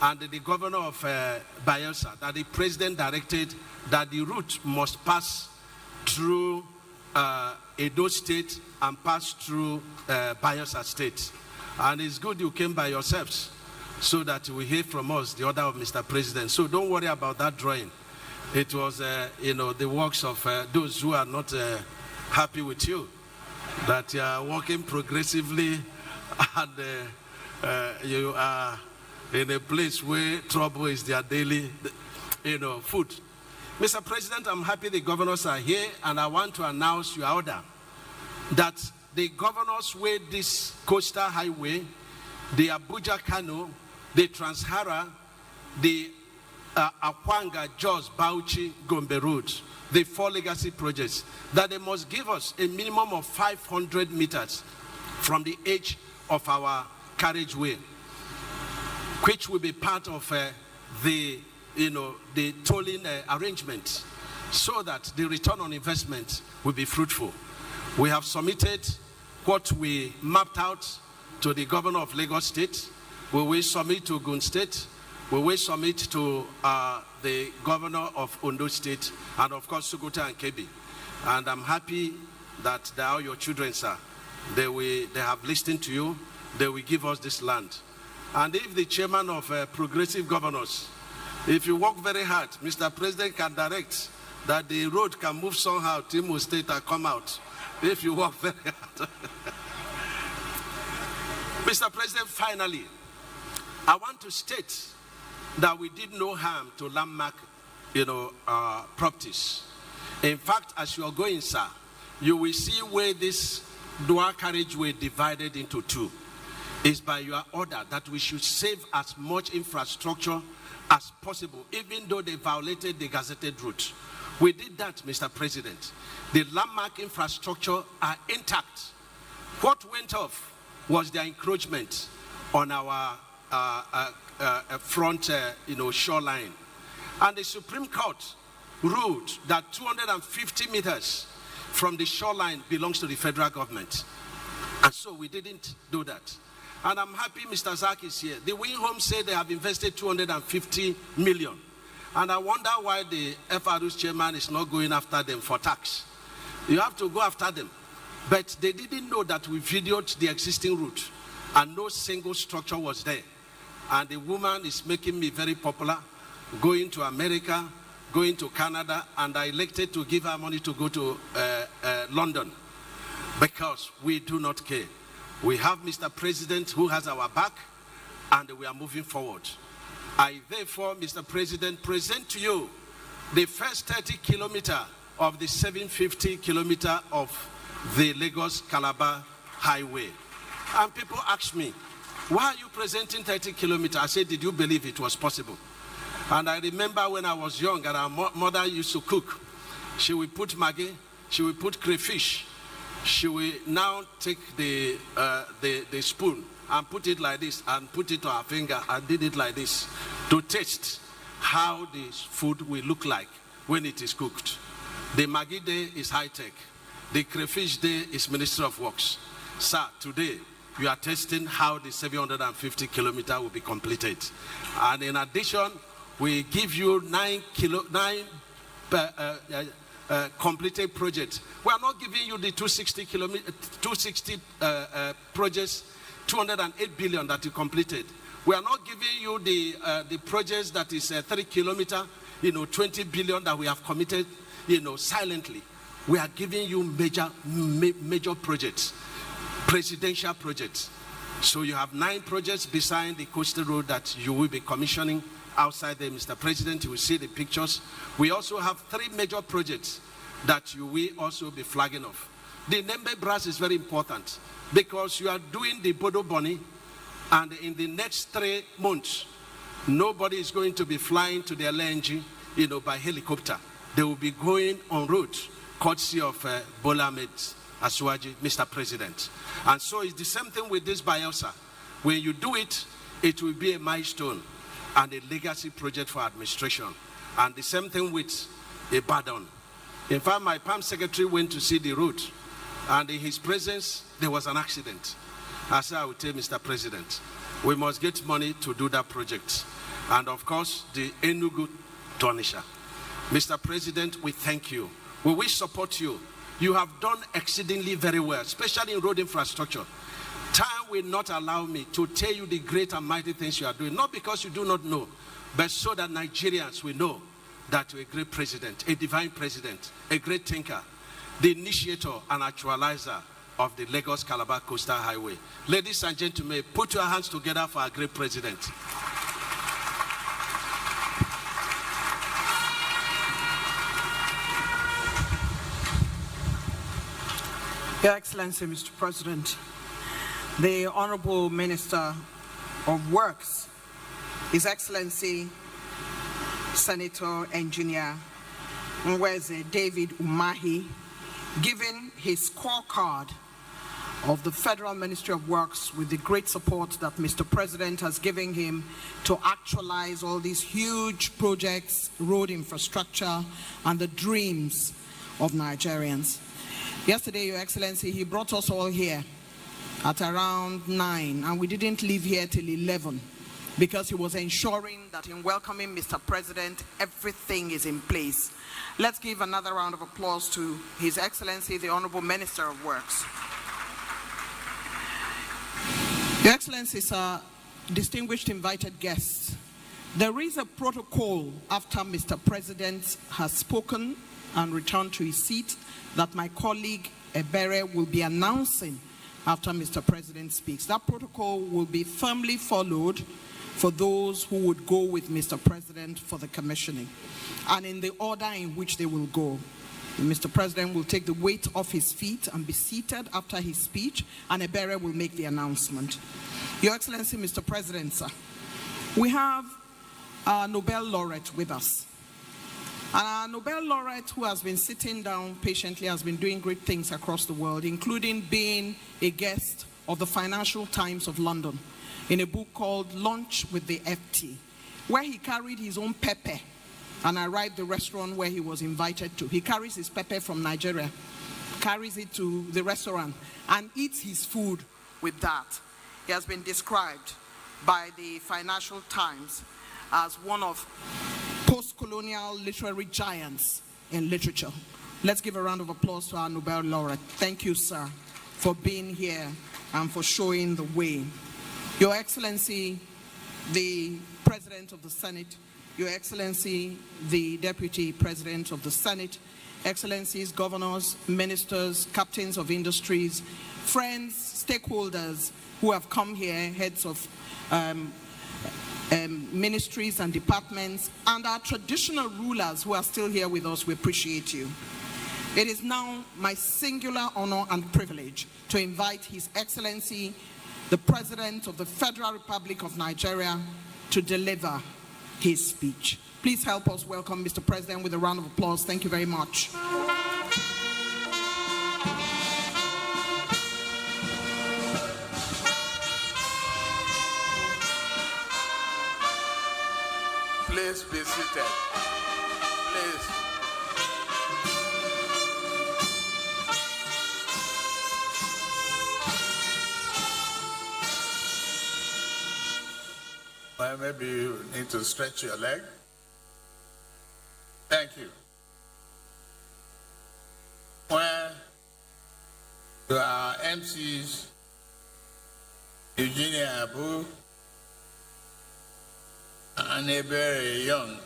and the governor of Bayelsa that the president directed that the route must pass through Edo State and pass through Bayelsa State. And it's good you came by yourselves so that we hear from us the order of Mr. President. So don't worry about that drawing. It was, the works of those who are not happy with you, that you are working progressively and you are in a place where trouble is their daily, food. Mr. President, I'm happy the governors are here, and I want to announce your order that the governors weigh this coastal highway, the Abuja Kano, the Transhara, the Akwanga, Jos, Bauchi, Gombe Road, the 4 legacy projects, that they must give us a minimum of 500 meters from the edge of our carriageway, which will be part of the tolling arrangement, so that the return on investment will be fruitful. We have submitted what we mapped out to the governor of Lagos State. We will submit to Ogun State. We will submit to the governor of Ondo State, and of course Sokoto and Kebbi. And I'm happy that they are your children, sir. They have listened to you. They will give us this land. And if the chairman of progressive governors, if you work very hard, Mr. President can direct that the road can move somehow to Imo State and come out. If you work very hard. Mr. President, finally, I want to state that we did no harm to landmark, properties. In fact, as you are going, sir, you will see where this dual carriageway divided into 2. It's by your order that we should save as much infrastructure as possible, even though they violated the gazetted route. We did that, Mr. President. The landmark infrastructure are intact. What went off was the encroachment on our front, shoreline. And the Supreme Court ruled that 250 meters from the shoreline belongs to the federal government. And so we didn't do that. And I'm happy Mr. Zak is here. The Wing Home said they have invested 250 million. And I wonder why the FRU's chairman is not going after them for tax. You have to go after them. But they didn't know that we videoed the existing route and no single structure was there. And the woman is making me very popular, going to America, going to Canada, and I elected to give her money to go to London because we do not care. We have Mr. President who has our back, and we are moving forward. I therefore, Mr. President, present to you the first 30 kilometer of the 750 kilometer of the Lagos-Calabar highway. And people ask me, why are you presenting 30 kilometers? I said, did you believe it was possible? And I remember when I was young and our mother used to cook. She would put maggi, she would put crayfish. She will now take the spoon and put it like this and put it to her finger and did it like this to taste how the food will look like when it is cooked. The Maggi day is high-tech. The crayfish day is Ministry of Works. Sir, today you are testing how the 750 kilometer will be completed. And in addition, we give you 9 completed projects. We are not giving you the 260 projects, 208 billion that you completed. We are not giving you the projects that is 3 kilometer, 20 billion that we have committed, silently. We are giving you major projects, presidential projects. So you have 9 projects beside the coastal road that you will be commissioning outside there, Mr. President. You will see the pictures. We also have 3 major projects that you will also be flagging off. The Nembe Brass is very important because you are doing the Bodo Boni, and in the next 3 months, Nobody is going to be flying to the LNG, by helicopter. They will be going en route, courtesy of Bola Ahmed Asuwaji, Mr. President. And so it's the same thing with this Bayelsa. When you do it, it will be a milestone and a legacy project for administration. And the same thing with Ibadan. In fact, my PAM secretary went to see the road, and in his presence, there was an accident. I said, I will tell Mr. President, we must get money to do that project. And of course, the Enugu Tonisha. Mr. President, we thank you. We will support you. You have done exceedingly very well, especially in road infrastructure. Time will not allow me to tell you the great and mighty things you are doing, not because you do not know, but so that Nigerians will know that you're a great president, a divine president, a great thinker, the initiator and actualizer of the Lagos Calabar Coastal Highway. Ladies and gentlemen, put your hands together for our great president. Your Excellency, Mr. President, the Honorable Minister of Works, His Excellency, Senator Engineer Nweze David Umahi, giving his scorecard of the Federal Ministry of Works with the great support that Mr. President has given him to actualize all these huge projects, road infrastructure, and the dreams of Nigerians. Yesterday, Your Excellency, he brought us all here at around 9, and we didn't leave here till 11 because he was ensuring that in welcoming Mr. President, everything is in place. Let's give another round of applause to His Excellency, the Honorable Minister of Works. Your Excellency, sir, distinguished invited guests, there is a protocol after Mr. President has spoken and returned to his seat that my colleague Ebere will be announcing after Mr. President speaks. That protocol will be firmly followed for those who would go with Mr. President for the commissioning, and in the order in which they will go. Mr. President will take the weight off his feet and be seated after his speech, and Ebere will make the announcement. Your Excellency, Mr. President, sir, we have our Nobel laureate with us. And our Nobel laureate, who has been sitting down patiently, has been doing great things across the world, including being a guest of the Financial Times of London in a book called Lunch with the FT, where he carried his own pepper and arrived at the restaurant where he was invited to. He carries his pepper from Nigeria, carries it to the restaurant, and eats his food with that. He has been described by the Financial Times as one of post-colonial literary giants in literature. Let's give a round of applause to our Nobel laureate. Thank you, sir, for being here and for showing the way. Your Excellency, the President of the Senate, Your Excellency, the Deputy President of the Senate, Excellencies, governors, ministers, captains of industries, friends, stakeholders who have come here, heads of ministries and departments, and our traditional rulers who are still here with us, we appreciate you. It is now my singular honor and privilege to invite His Excellency, the President of the Federal Republic of Nigeria, to deliver his speech. Please help us welcome Mr. President with a round of applause. Thank you very much. Please be seated. Please. Well, maybe you need to stretch your leg. Thank you. Well, to our MCs, Eugenia Abu, and Ebere Young,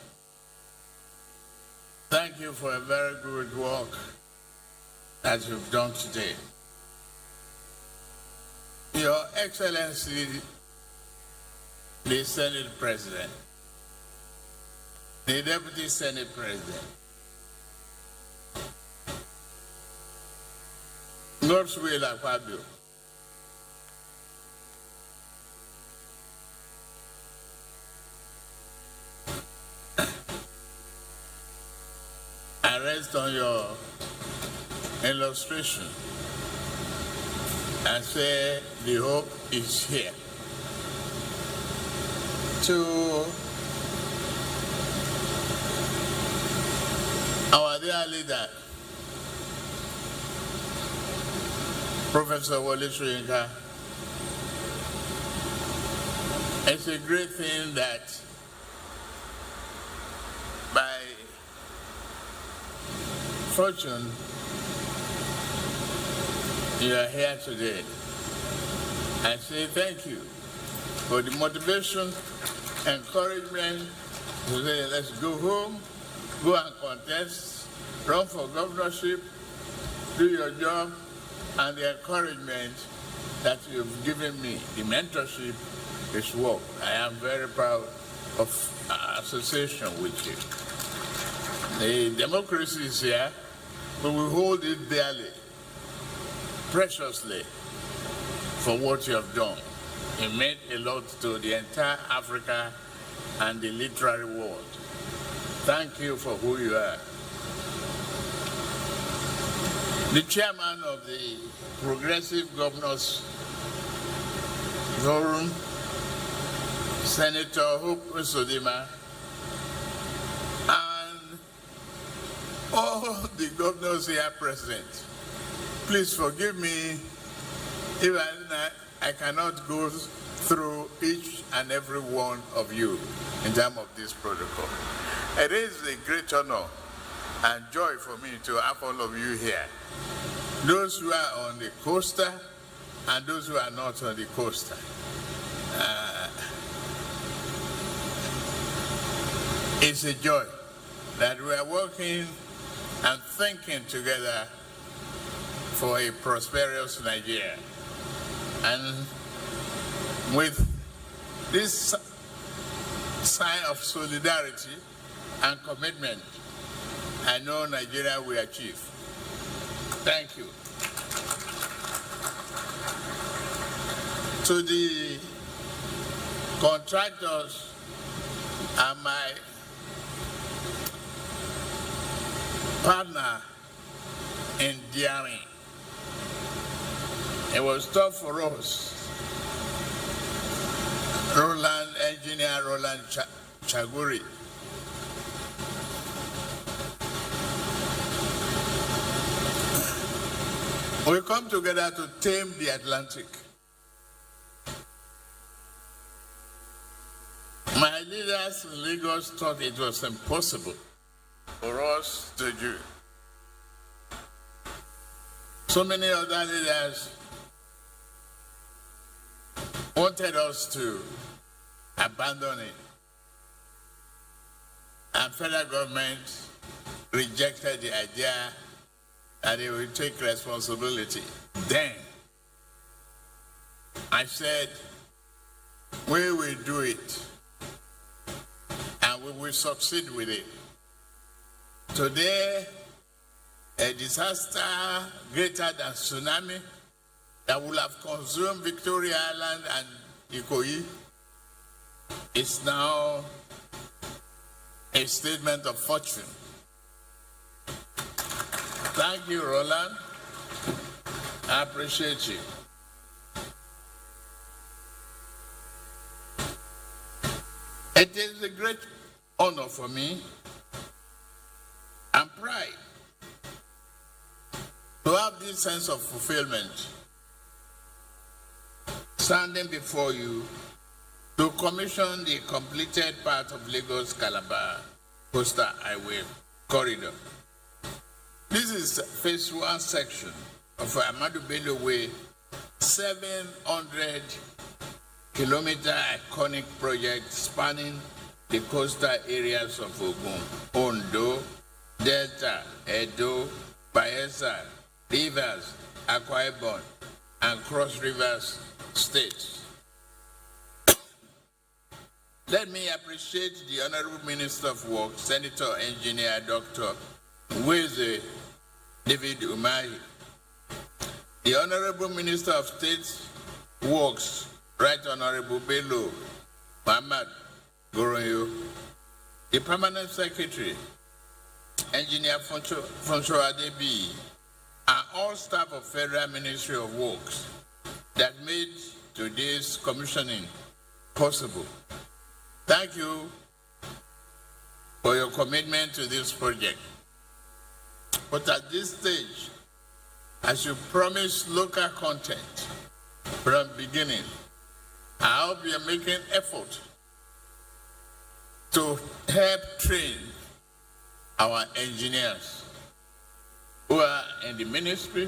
thank you for a very good work that you've done today. Your Excellency, the Senate President, the Deputy Senate President, Godswill Akpabio, rest on your illustration and say the hope is here. To our dear leader, Professor Wole Soyinka, it's a great thing that by fortune you are here today. I say thank you for the motivation, encouragement to say let's go home, go and contest, run for governorship, do your job, and the encouragement that you've given me, the mentorship, is work. I am very proud of our association with you. The democracy is here, but we hold it dearly, preciously, for what you have done. You meant a lot to the entire Africa and the literary world. Thank you for who you are. The chairman of the Progressive Governors Forum, Senator Hope Usodima, and all the governors here present. Please forgive me if I cannot go through each and every one of you in terms of this protocol. It is a great honor and joy for me to have all of you here. Those who are on the coaster and those who are not on the coaster. It's a joy that we are working and thinking together for a prosperous Nigeria. And with this sign of solidarity and commitment, I know Nigeria will achieve. Thank you. To the contractors and my partner in daring, it was tough for us. Engineer Roland Chaguri. We come together to tame the Atlantic. My leaders in Lagos thought it was impossible for us to do. So many other leaders wanted us to abandon it. And federal government rejected the idea that they will take responsibility. Then I said, we will do it and we will succeed with it. Today, a disaster greater than tsunami that will have consumed Victoria Island and Ikoyi is now a statement of fortune. Thank you, Roland. I appreciate you. It is a great honor for me and pride to have this sense of fulfillment, standing before you to commission the completed part of Lagos Calabar Coastal Highway Corridor. This is phase 1 section of Ahmadu Bello Way, 700-kilometer iconic project spanning the coastal areas of Ogun, Ondo, Delta, Edo, Bayelsa, Rivers, Akwa Ibom, and Cross Rivers states. Let me appreciate the Honorable Minister of Works, Senator Engineer Dr. Weze David Umahi, the Honorable Minister of State Works, Right Honorable Bello Muhammad Goroyo, the Permanent Secretary Engineer Fonso Adebi, and all staff of Federal Ministry of Works that made today's commissioning possible. Thank you for your commitment to this project. But at this stage, as you promised local content from the beginning, I hope you are making effort to help train our engineers who are in the ministry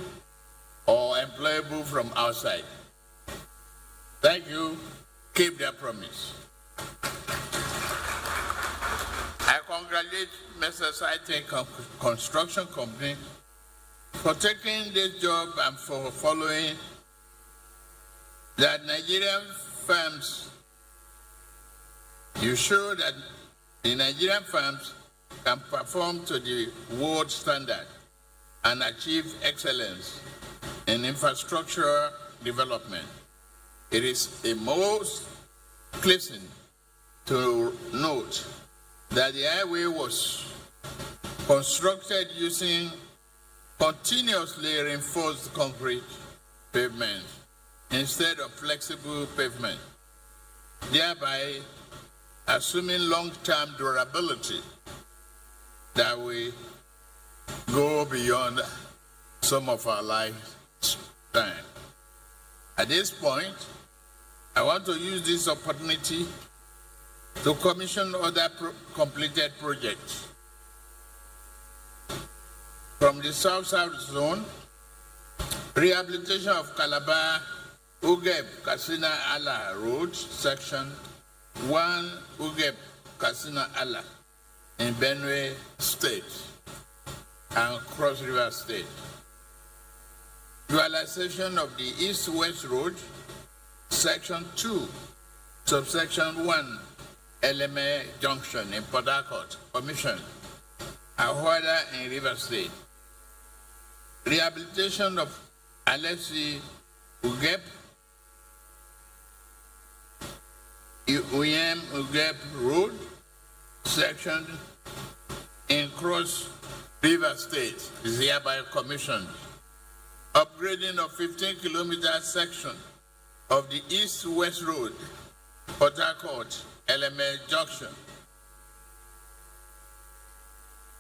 or employable from outside. Thank you. Keep that promise. I congratulate Mr. Saite Construction Company for taking this job and for following that Nigerian firms. You show that the Nigerian firms can perform to the world standard and achieve excellence in infrastructure development. It is a most pleasing to note that the highway was constructed using continuously reinforced concrete pavement instead of flexible pavement, thereby assuming long-term durability that will go beyond some of our lifetime. At this point, I want to use this opportunity to commission other completed projects. From the South-South zone, rehabilitation of Calabar, Ugeb, Kasina Allah Road, section 1 Ugeb, Kasina Allah in Benue State and Cross River State. Dualization of the East-West Road, section 2, subsection 1, Eleme Junction in Port Harcourt, commission, Ahwada in River State. Rehabilitation of Alexi Ugeb, Uyem Ugeb Road, section in Cross River State is hereby commissioned. Upgrading of 15-kilometer section of the East-West Road, Port Harcourt, Eleme Junction,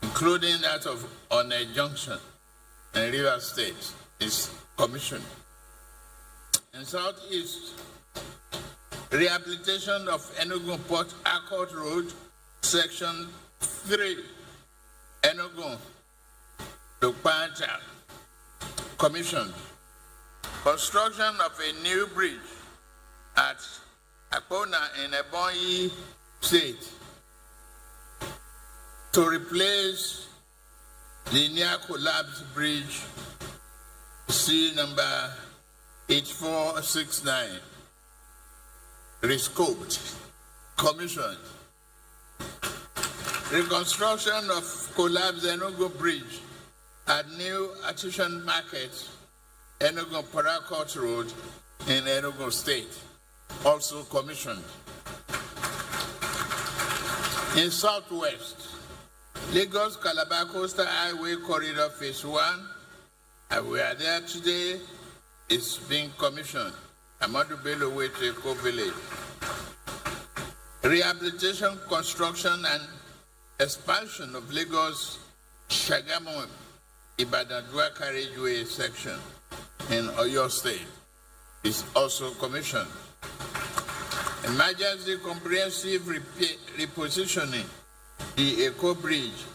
including that of One Junction in River State, is commissioned. In Southeast, rehabilitation of Enugu Port Harcourt Road, section 3, Enugu to Panta, commissioned. Construction of a new bridge at Akpona in Ebonyi State to replace the near collapsed bridge C number 8469, rescoped, commissioned. Reconstruction of collapsed Enugu Bridge at New Artisan Market, Enugu Port Harcourt Road in Enugu State, also commissioned. In Southwest, Lagos Calabar Coastal Highway Corridor Phase 1, and we are there today, is being commissioned. Amadou Bello Way to Eko Village. Rehabilitation, construction, and expansion of Lagos Shagamu Ibadan Dual Carriageway section in Oyo State is also commissioned. Emergency comprehensive repositioning the Eko Bridge,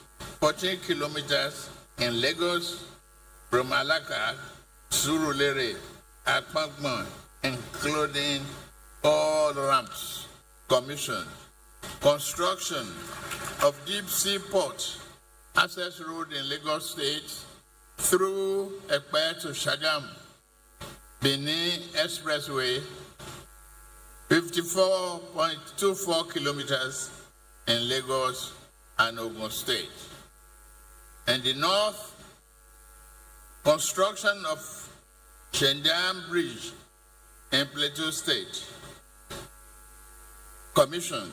14 kilometers in Lagos from Alaka, Surulere, Akpangman, including all ramps, commissioned. Construction of deep sea port access road in Lagos State through Ekpe to Shagam, Benin Expressway, 54.24 kilometers in Lagos and Ogun State. In the north, construction of Shendam Bridge in Plateau State, commissioned.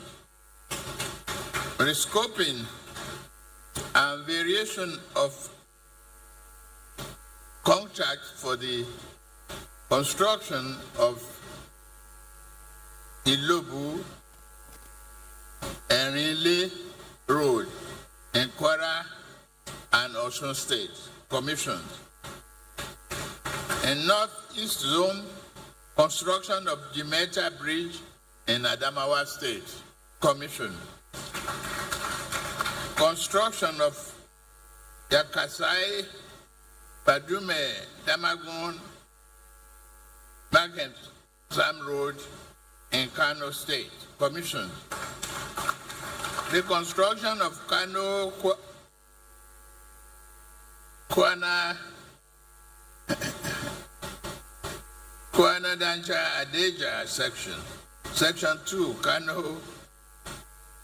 Rescoping and variation of contract for the construction of Ilobu and Rinle Road in Kwara and Osun State, commissioned. In Northeast Zone, construction of Jimeta Bridge in Adamawa State, commissioned. Construction of Yakasai, Padume, Damagun, Market Sam Road in Kano State, commissioned. The construction of Kano Kwana Dancha Adeja section 2, Kano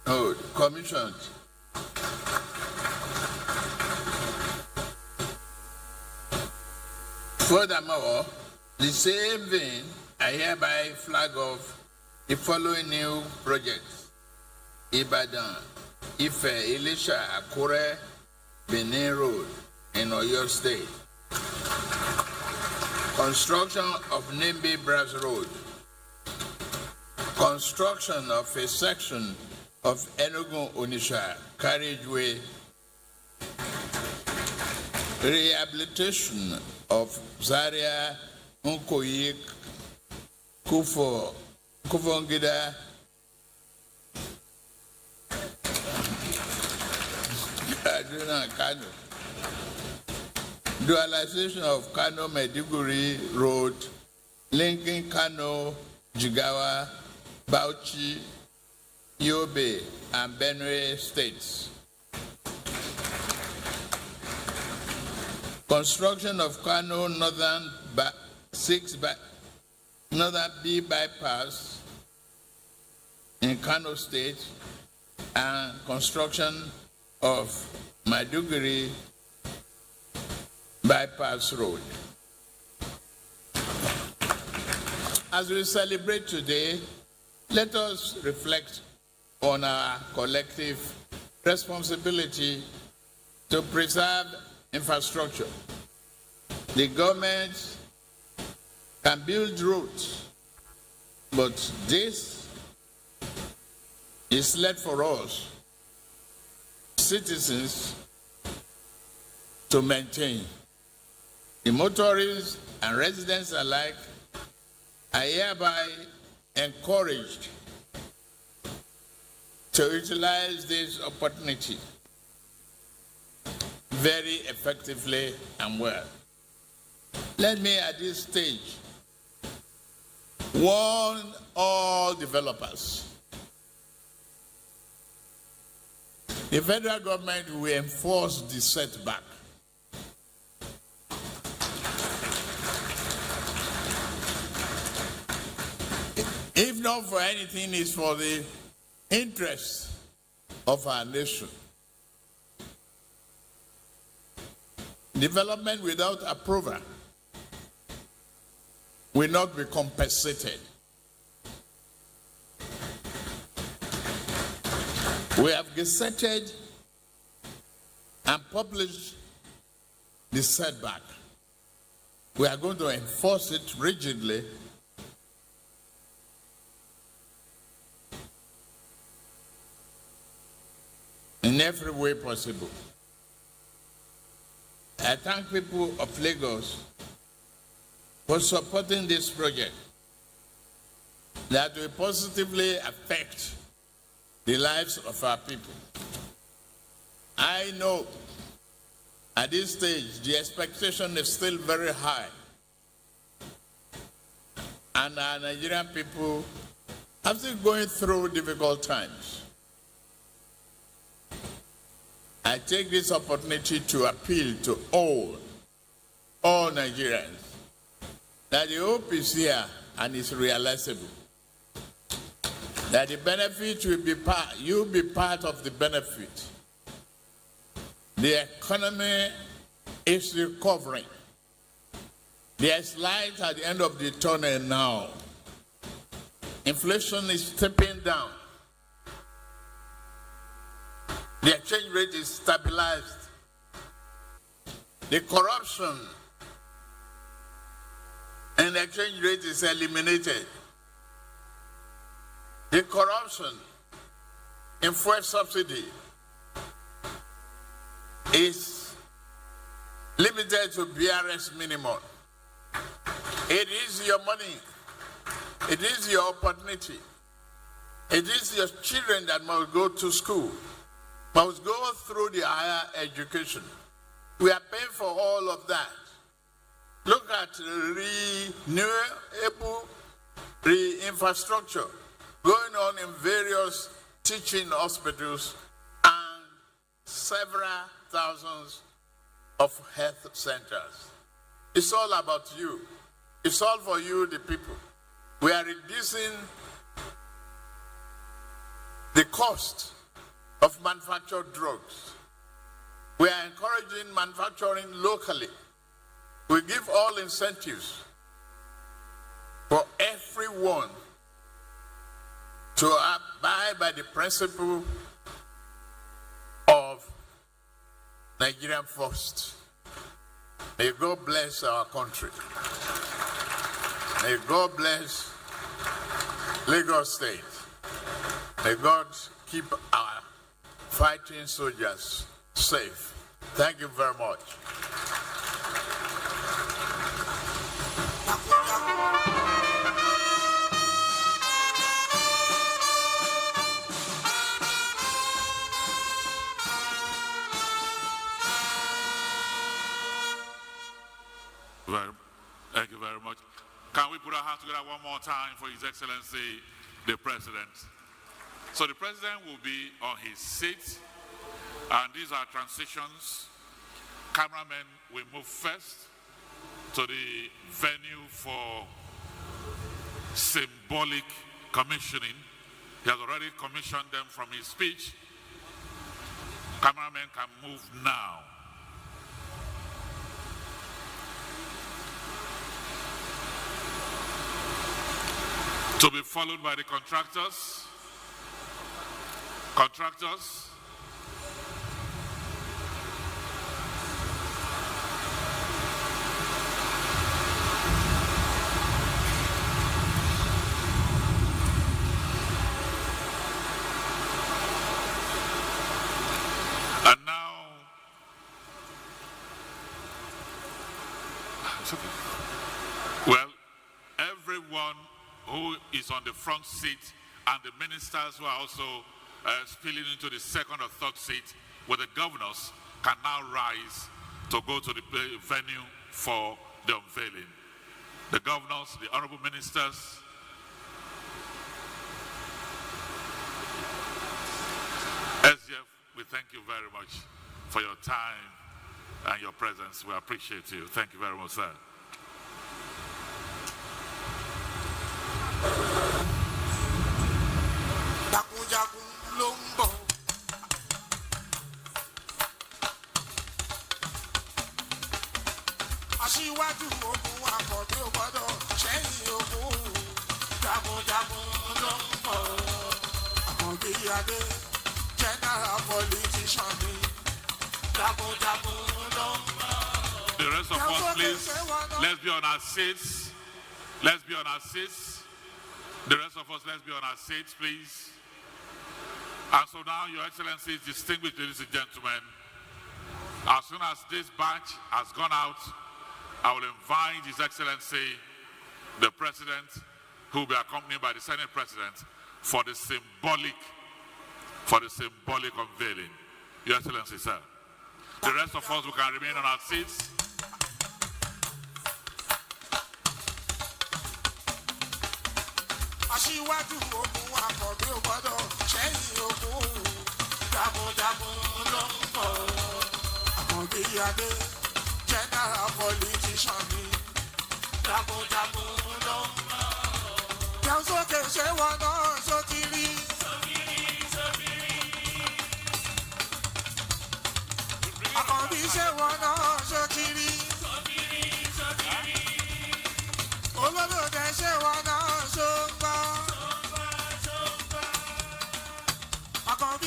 Road, commissioned. Furthermore, the same vein, I hereby flag off the following new projects: Ibadan, Ife, Elisha, Akure, Benin Road in Oyo State. Construction of Nimbi Brass Road. Construction of a section of Enugu Onisha carriageway. Rehabilitation of Zaria, Nkoyik, Kufongida, Kano. Dualization of Kano Maiduguri Road, linking Kano, Jigawa, Bauchi, Yobe, and Benue states. Construction of Kano Northern B bypass in Kano State, and construction of Maiduguri bypass road. As we celebrate today, let us reflect on our collective responsibility to preserve infrastructure. The government can build roads, but this is left for us, citizens, to maintain. The motorists and residents alike are hereby encouraged to utilize this opportunity very effectively and well. Let me at this stage warn all developers. The federal government will enforce the setback. If not for anything, it's for the interest of our nation. Development without approval will not be compensated. We have gazetted and published the setback. We are going to enforce it rigidly in every way possible. I thank people of Lagos for supporting this project that will positively affect the lives of our people. I know at this stage the expectation is still very high, and our Nigerian people are still going through difficult times. I take this opportunity to appeal to all Nigerians that the hope is here and is realizable. That the benefit will be you'll be part of the benefit. The economy is recovering. There's light at the end of the tunnel now. Inflation is stepping down. The exchange rate is stabilized. The corruption in the exchange rate is eliminated. The corruption in fuel subsidy is limited to BRS minimum. It is your money. It is your opportunity. It is your children that must go to school, must go through the higher education. We are paying for all of that. Look at renewable infrastructure going on in various teaching hospitals and several thousands of health centers. It's all about you. It's all for you, the people. We are reducing the cost of manufactured drugs. We are encouraging manufacturing locally. We give all incentives for everyone to abide by the principle of Nigerian first. May God bless our country. May God bless Lagos State. May God keep our fighting soldiers safe. Thank you very much. Thank you very much. Can we put our hands together one more time for His Excellency, the President? So the President will be on his seat, and these are transitions. Cameramen will move first to the venue for symbolic commissioning. He has already commissioned them from his speech. Cameramen can move now. To be followed by the contractors. Contractors. And now, well, everyone who is on the front seat and the ministers who are also spilling into the second or third seat with the governors can now rise to go to the venue for the unveiling. The governors, the honorable ministers, SGF, we thank you very much for your time and your presence. We appreciate you. Thank you very much, sir. Aṣíwájú ogun àkọ́bí ò gbọ́dọ̀ ṣẹ́yìn ogun jagunjagun ló ń bọ̀. Àkànbí Adé general politician ni jagunjagun ló ń bọ̀. The rest of us, please, let's be on our seats. Let's be on our seats. The rest of us, let's be on our seats, please. And so now, Your Excellency, distinguished ladies and gentlemen, as soon as this batch has gone out, I will invite His Excellency, the President, who will be accompanied by the Senate President, for the symbolic unveiling. Your Excellency, sir. The rest of us who can remain on our seats. Aṣíwájú ogun àkọ́bí ò gbọ́dọ̀ ṣẹ́yìn ogun jagunjagun ló ń bọ̀. Àkànbí Adé general politician ni jagunjagun ló ń bọ̀. Jẹun sókè ṣé wọn náà ṣó ti rí. Àkànbí ṣé wọn náà ṣó ti rí. Olólùdẹ ṣé wọn náà ṣó ń gbọ́. Àkànbí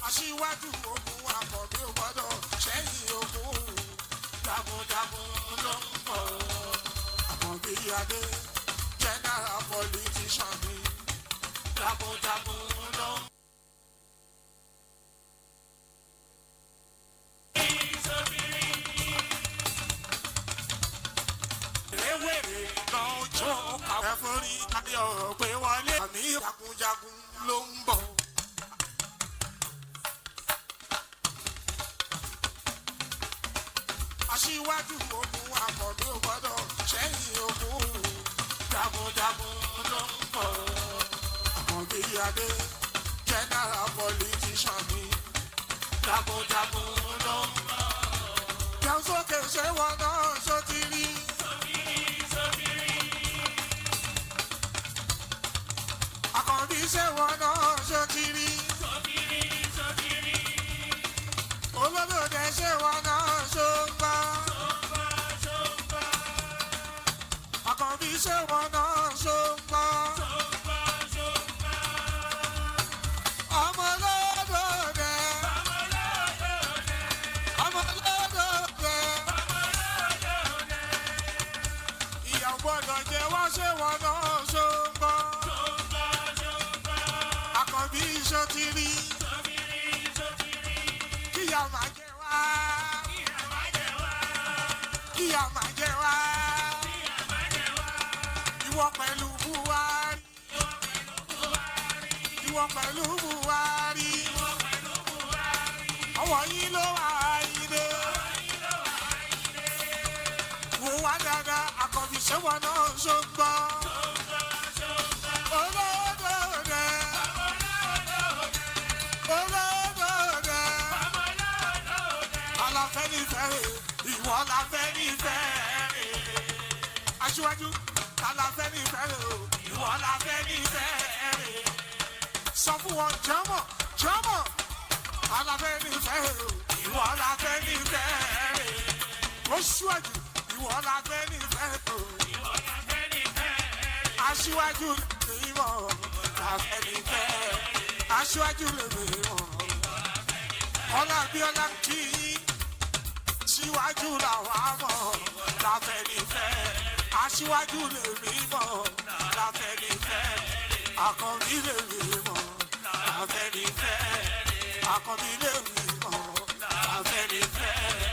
Aṣíwájú ogun àkọ́bí ò gbọ́dọ̀ ṣẹ́yìn ogun jagunjagun ló ń bọ̀. Àkànbí Adé general politician ni jagunjagun ló ń bọ̀. Ewéèrè lọ́jọ́ kàwé fúnni ayọ̀ pé wọlé àmì jagunjagun ló ń bọ̀. Aṣíwájú ogun àkọ́bí ò gbọ́dọ̀ ṣẹ́yìn ogun jagunjagun ló ń bọ̀. Àkànbí Adé general politician ni jagunjagun ló ń bọ̀. Jẹun sókè ṣé wọn náà ṣó ti rí. Àkànbí ṣé wọn náà ṣó ti rí. Olódòdè ṣé wọn náà ṣó ń gbọ́. Àkànbí ṣé wọn náà ṣó ń gbọ́. Ọmọ olódòdè. Ọmọ olódòdè. Ìyà gbọ́dọ̀ jẹ wá ṣé wọn náà ṣó ń gbọ́. Àkànbí ṣó ti rí. Kíyà máa jẹ wá. Kíyà máa jẹ wá. Ìwọ pẹ̀lú Buhari. Ìwọ pẹ̀lú Buhari. Ọwọ́ yín ló wà ayíde. Wò wá dáadáa, Àkànbí ṣé wọn náà ṣó ń gbọ́. Olódòdè. Olódòdè. Aláfẹ́nifẹ́re, ìwọ láfẹ́nifẹ́re. Aṣíwájú, aláfẹ́nifẹ́re o, ìwọ láfẹ́nifẹ́re. Sọ fún wọn jọ́mọ̀, jọ́mọ̀. Aláfẹ́nifẹ́re o, ìwọ láfẹ́nifẹ́re. Ó ṣíwájú, ìwọ láfẹ́nifẹ́re o. Aṣíwájú lè mọ̀ láfẹ́nifẹ́re. Aṣíwájú lè mọ̀. Ọlábíọ́lá kì í síwájú làwọn àmọ́ láfẹ́nifẹ́re. Aṣíwájú lè rí mọ̀ láfẹ́nifẹ́re. Àkànbí lè rí mọ̀ láfẹ́nifẹ́re. Àkànbí lè rí mọ̀ láfẹ́nifẹ́re.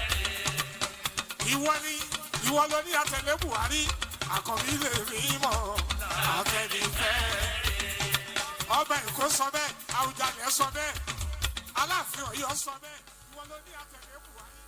Ìwọ ló ní àtẹ̀lé Buhari. Àkànbí lè rí mọ̀ láfẹ́nifẹ́re. Ọba Èkó sọ bẹ́ẹ̀, Àwùjalẹ̀ sọ bẹ́ẹ̀, Aláàfin Ọ̀yọ́ sọ bẹ́ẹ̀. Ìwọ ló ní àtẹ̀lé Buhari.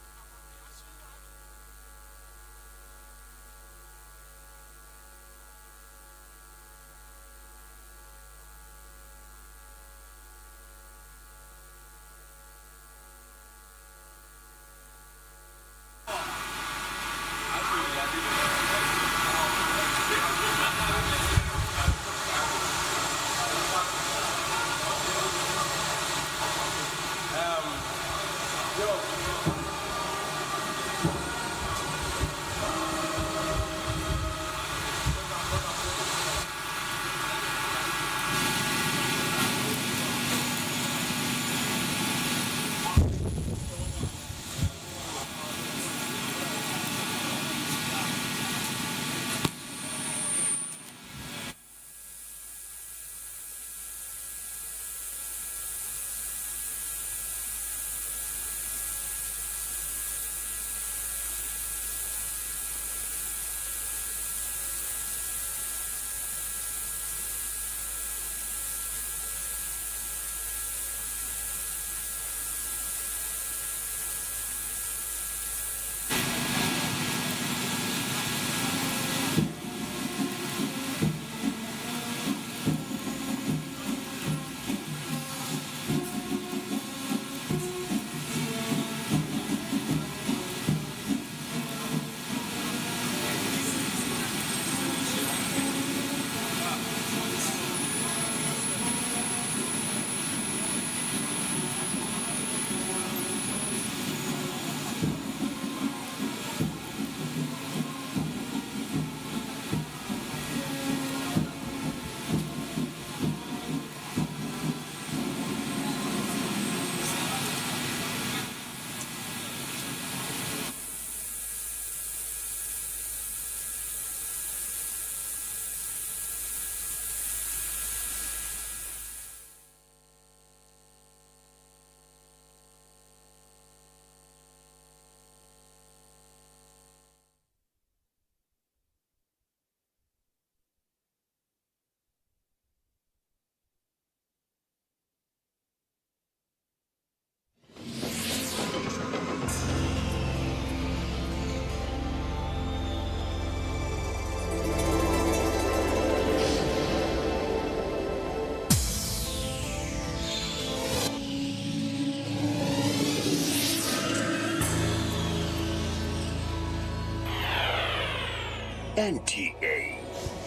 NTA,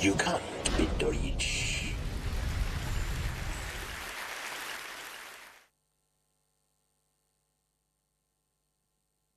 you can't beat the rich.